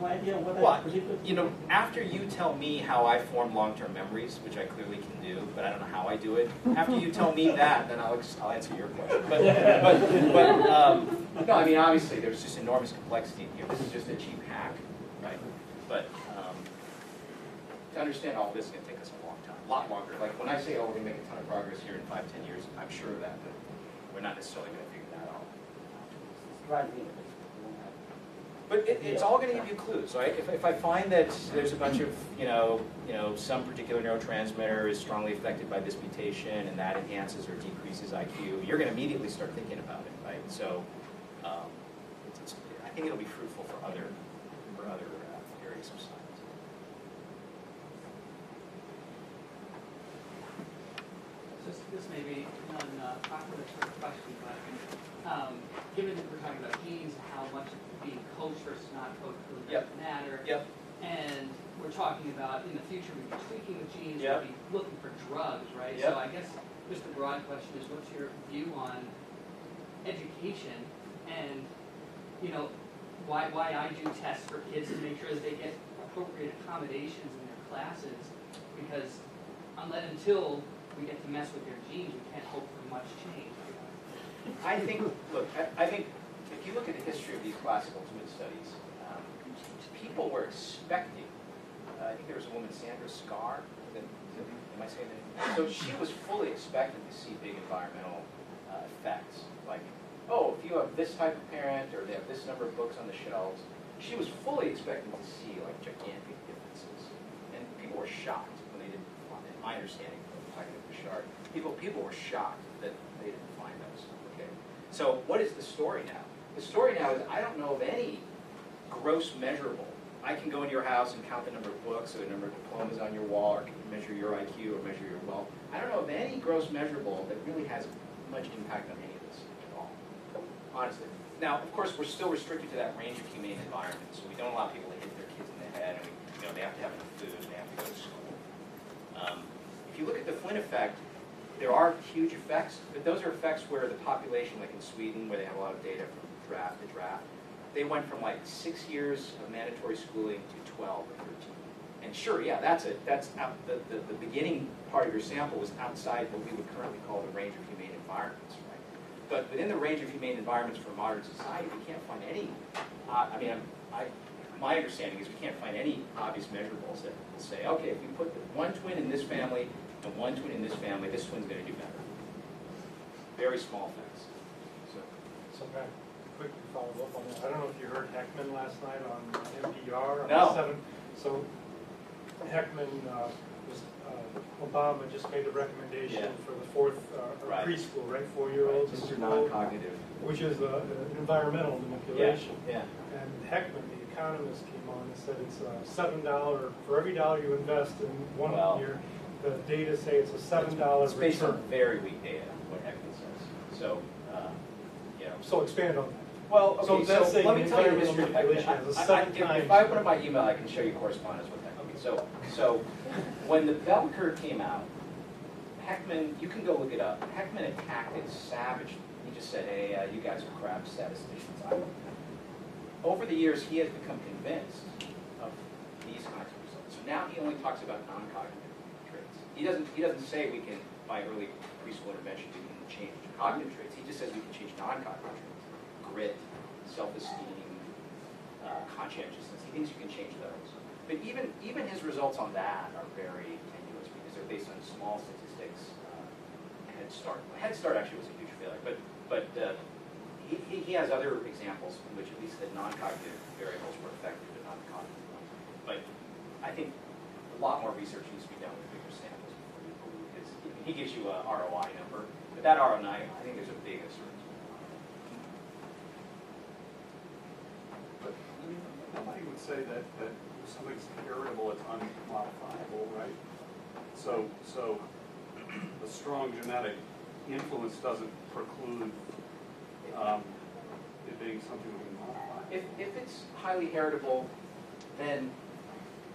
A: idea what that particular.
C: After you tell me how I form long-term memories, which I clearly can do, but I don't know how I do it. After you tell me that, then I'll answer your question. But no, I mean obviously there's just enormous complexity in here. This is just a cheap hack, right? But to understand all this is going to take us a long time, a lot longer. Like when I say, oh, we're going to make a ton of progress here in 5-10 years, I'm sure of that, but we're not necessarily going to figure that out.
A: Right.
C: But it's all going to give you clues, right? If I find that there's a bunch of, some particular neurotransmitter is strongly affected by this mutation and that enhances or decreases IQ, you're going to immediately start thinking about it, right? So I think it'll be fruitful for other areas of science.
I: This may be non-popular sort of question, but given that we're talking about genes and how much being coached versus not coached really doesn't matter, and we're talking about in the future we'd be tweaking the genes, we'd be looking for drugs, right? So I guess just the broad question is, what's your view on education and why I do tests for kids to make sure that they get appropriate accommodations in their classes, because until we get to mess with their genes, we can't hope for much change.
C: I think if you look at the history of these classical twin studies, people were expecting, I think there was a woman, Sandra Scar, am I saying that? So she was fully expecting to see big environmental effects, like, oh, if you have this type of parent, or they have this number of books on the shelves, she was fully expecting to see like gigantic differences. And people were shocked when they didn't find it. My understanding from talking to Bouchard, people were shocked that they didn't find those. Okay. So what is the story now? The story now is I don't know of any gross measurable. I can go into your house and count the number of books or the number of diplomas on your wall, or measure your IQ or measure your wealth. I don't know of any gross measurable that really has much impact on any of this at all, honestly. Now, of course, we're still restricted to that range of humane environment, so we don't allow people to hit their kids in the head, and they have to have enough food, and they have to go to school. If you look at the Flynn effect, there are huge effects, but those are effects where the population, like in Sweden, where they have a lot of data from draft to draft, they went from like 6 years of mandatory schooling to 12 or 13. And sure, yeah, the beginning part of your sample was outside what we would currently call the range of humane environments, right? But within the range of humane environments for modern society, we can't find any, my understanding is we can't find any obvious measurables that will say, okay, if we put one twin in this family and one twin in this family, this twin's going to do better. Very small effects.
G: So can I quickly follow up on that? I don't know if you heard Heckman last night on NPR. On
C: No.
G: 7. So Heckman, Obama just made a recommendation for the fourth preschool, right? 4-year-olds in school,
C: non-cognitive,
G: which is environmental manipulation.
C: Yeah.
G: And Heckman, the economist, came on and said it's $7 for every dollar you invest in 1 year. The data say it's a $7 return.
C: It's based on very weak data, what Heckman says. So,
G: So expand on that.
C: Well, okay,
G: so
C: let me tell you,
G: environmental manipulation has a 7 times.
C: if I put up my email, I can show you correspondence with Heckman. So when the bell curve came out, Heckman, you can go look it up. Heckman attacked it savagely. He just said, hey, you guys are crap statisticians. Over the years, he has become convinced of these kinds of results. So now he only talks about non-cognitive traits. He doesn't say we can, by early preschool intervention, we can change cognitive traits. He just says we can change non-cognitive traits. Grit, self-esteem, conscientiousness. He thinks you can change those. But even his results on that are very tenuous because they're based on small statistics. Head Start actually was a huge failure, but he has other examples in which at least the non-cognitive variables were effective but not the cognitive ones. But I think a lot more research needs to be done with bigger samples before you believe, because he gives you a ROI number, but that ROI, I think there's a big uncertainty.
H: But nobody would say that if something's heritable, it's unmodifiable, right? So a strong genetic influence doesn't preclude it being something we can modify.
C: If it's highly heritable, then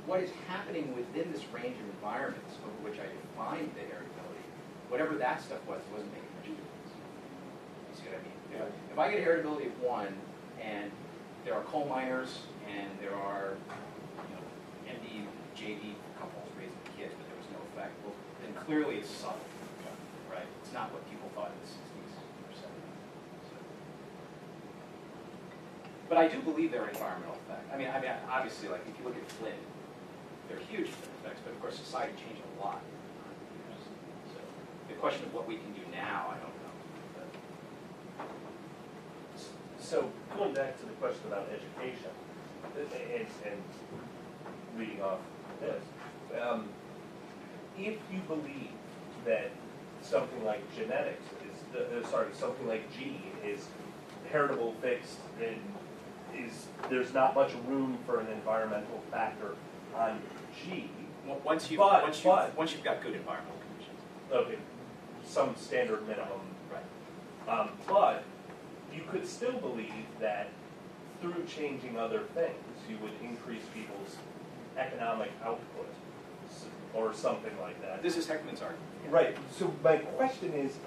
C: what is happening within this range of environments over which I defined the heritability, whatever that stuff wasn't making much difference. You see what I mean? If I get a heritability of 1, and there are coal miners, and there are MD, JD couples raising kids, but there was no effect, well, then clearly it's subtle, right? It's not what people thought in the 60s or 70s. So. But I do believe there are environmental effects. I mean, obviously, like if you look at Flynn, they're huge effects, but of course society changed a lot. So the question of what we can do now, I don't know.
J: So going back to the question about education, and reading off this, if you believe that something like genetics is, something like G is heritable, fixed, and there's not much room for an environmental factor on G.
C: Once you've got good environmental conditions.
J: Okay, some standard minimum.
C: Right.
J: But you could still believe that through changing other things, you would increase people's economic output or something like that.
C: This is Heckman's argument.
J: Right. So my question is,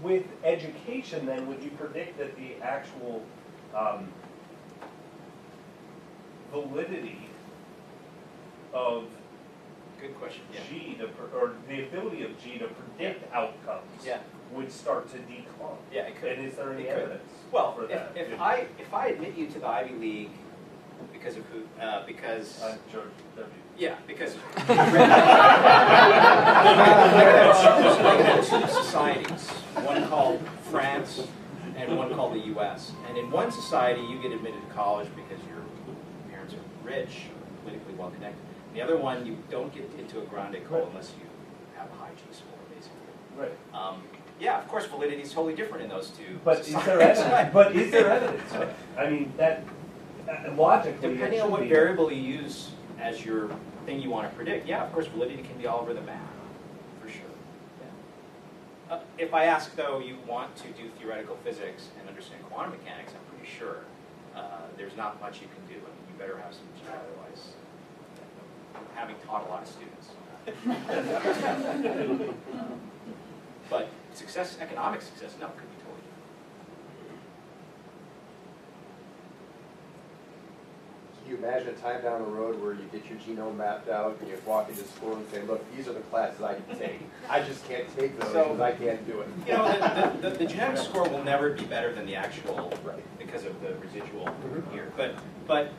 J: with education then, would you predict that the actual validity of
C: good question.
J: G or the ability of G to predict outcomes would start to decline?
C: Yeah, it could.
J: And is there any evidence
C: for
J: that?
C: If I admit you to the Ivy League because of who? Because
J: George W.
C: Yeah, because I have two societies, one called France and one called the U.S. And in one society, you get admitted to college because your parents are rich, or politically well connected. The other one, you don't get into a grande école unless you have a high G score, basically.
J: Right.
C: Yeah, of course, validity is totally different in those two.
J: But is there evidence? But is there evidence? I mean, that logically,
C: depending on what variable you use as your thing you want to predict, yeah, of course, validity can be all over the map, for sure. Yeah. If I ask, though, you want to do theoretical physics and understand quantum mechanics, I'm pretty sure there's not much you can do. I mean, you better have some G, otherwise, having taught a lot of students. But success, economic success, no, could be totally different.
B: Can you imagine a time down the road where you get your genome mapped out and you walk into school and say, look, these are the classes I can take. I just can't take those because I can't do it.
C: You know, the genetic score will never be better than the actual because of the residual here. But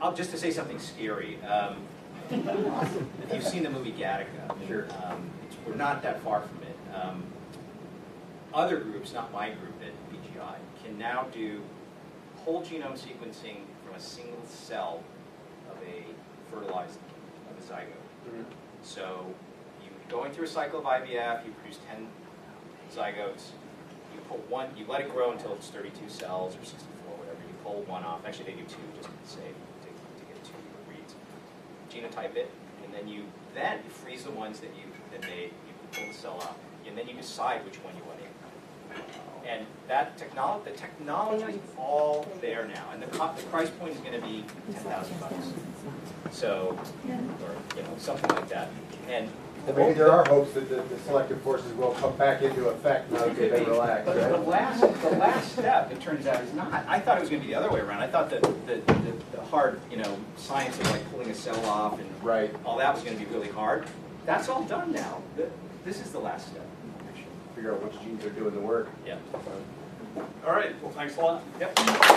C: I'll just to say something scary. If you've seen the movie Gattaca,
B: sure.
C: We're not that far from it. Other groups, not my group at BGI, can now do whole genome sequencing from a single cell of a fertilized, of a zygote. So you're going through a cycle of IVF, you produce 10 zygotes, you pull one, you let it grow until it's 32 cells or 64, whatever, you pull one off. Actually, they do two, just to be safe, to get 2 reads. Genotype it, and then you freeze the ones that you pull the cell out, and then you decide which one you want in. And that the technology is all there now, and the price point is going to be $10,000. So, or something like that. And
B: maybe there are hopes that the selective forces will come back into effect now that they've been relaxed.
C: But the last step, it turns out, is not. I thought it was going to be the other way around. I thought that the hard, science of like pulling a cell off and all that was going to be really hard. That's all done now. This is the last step.
B: Figure out which genes are doing the work.
C: Yeah.
H: All right. Well, thanks a lot.
C: Yep.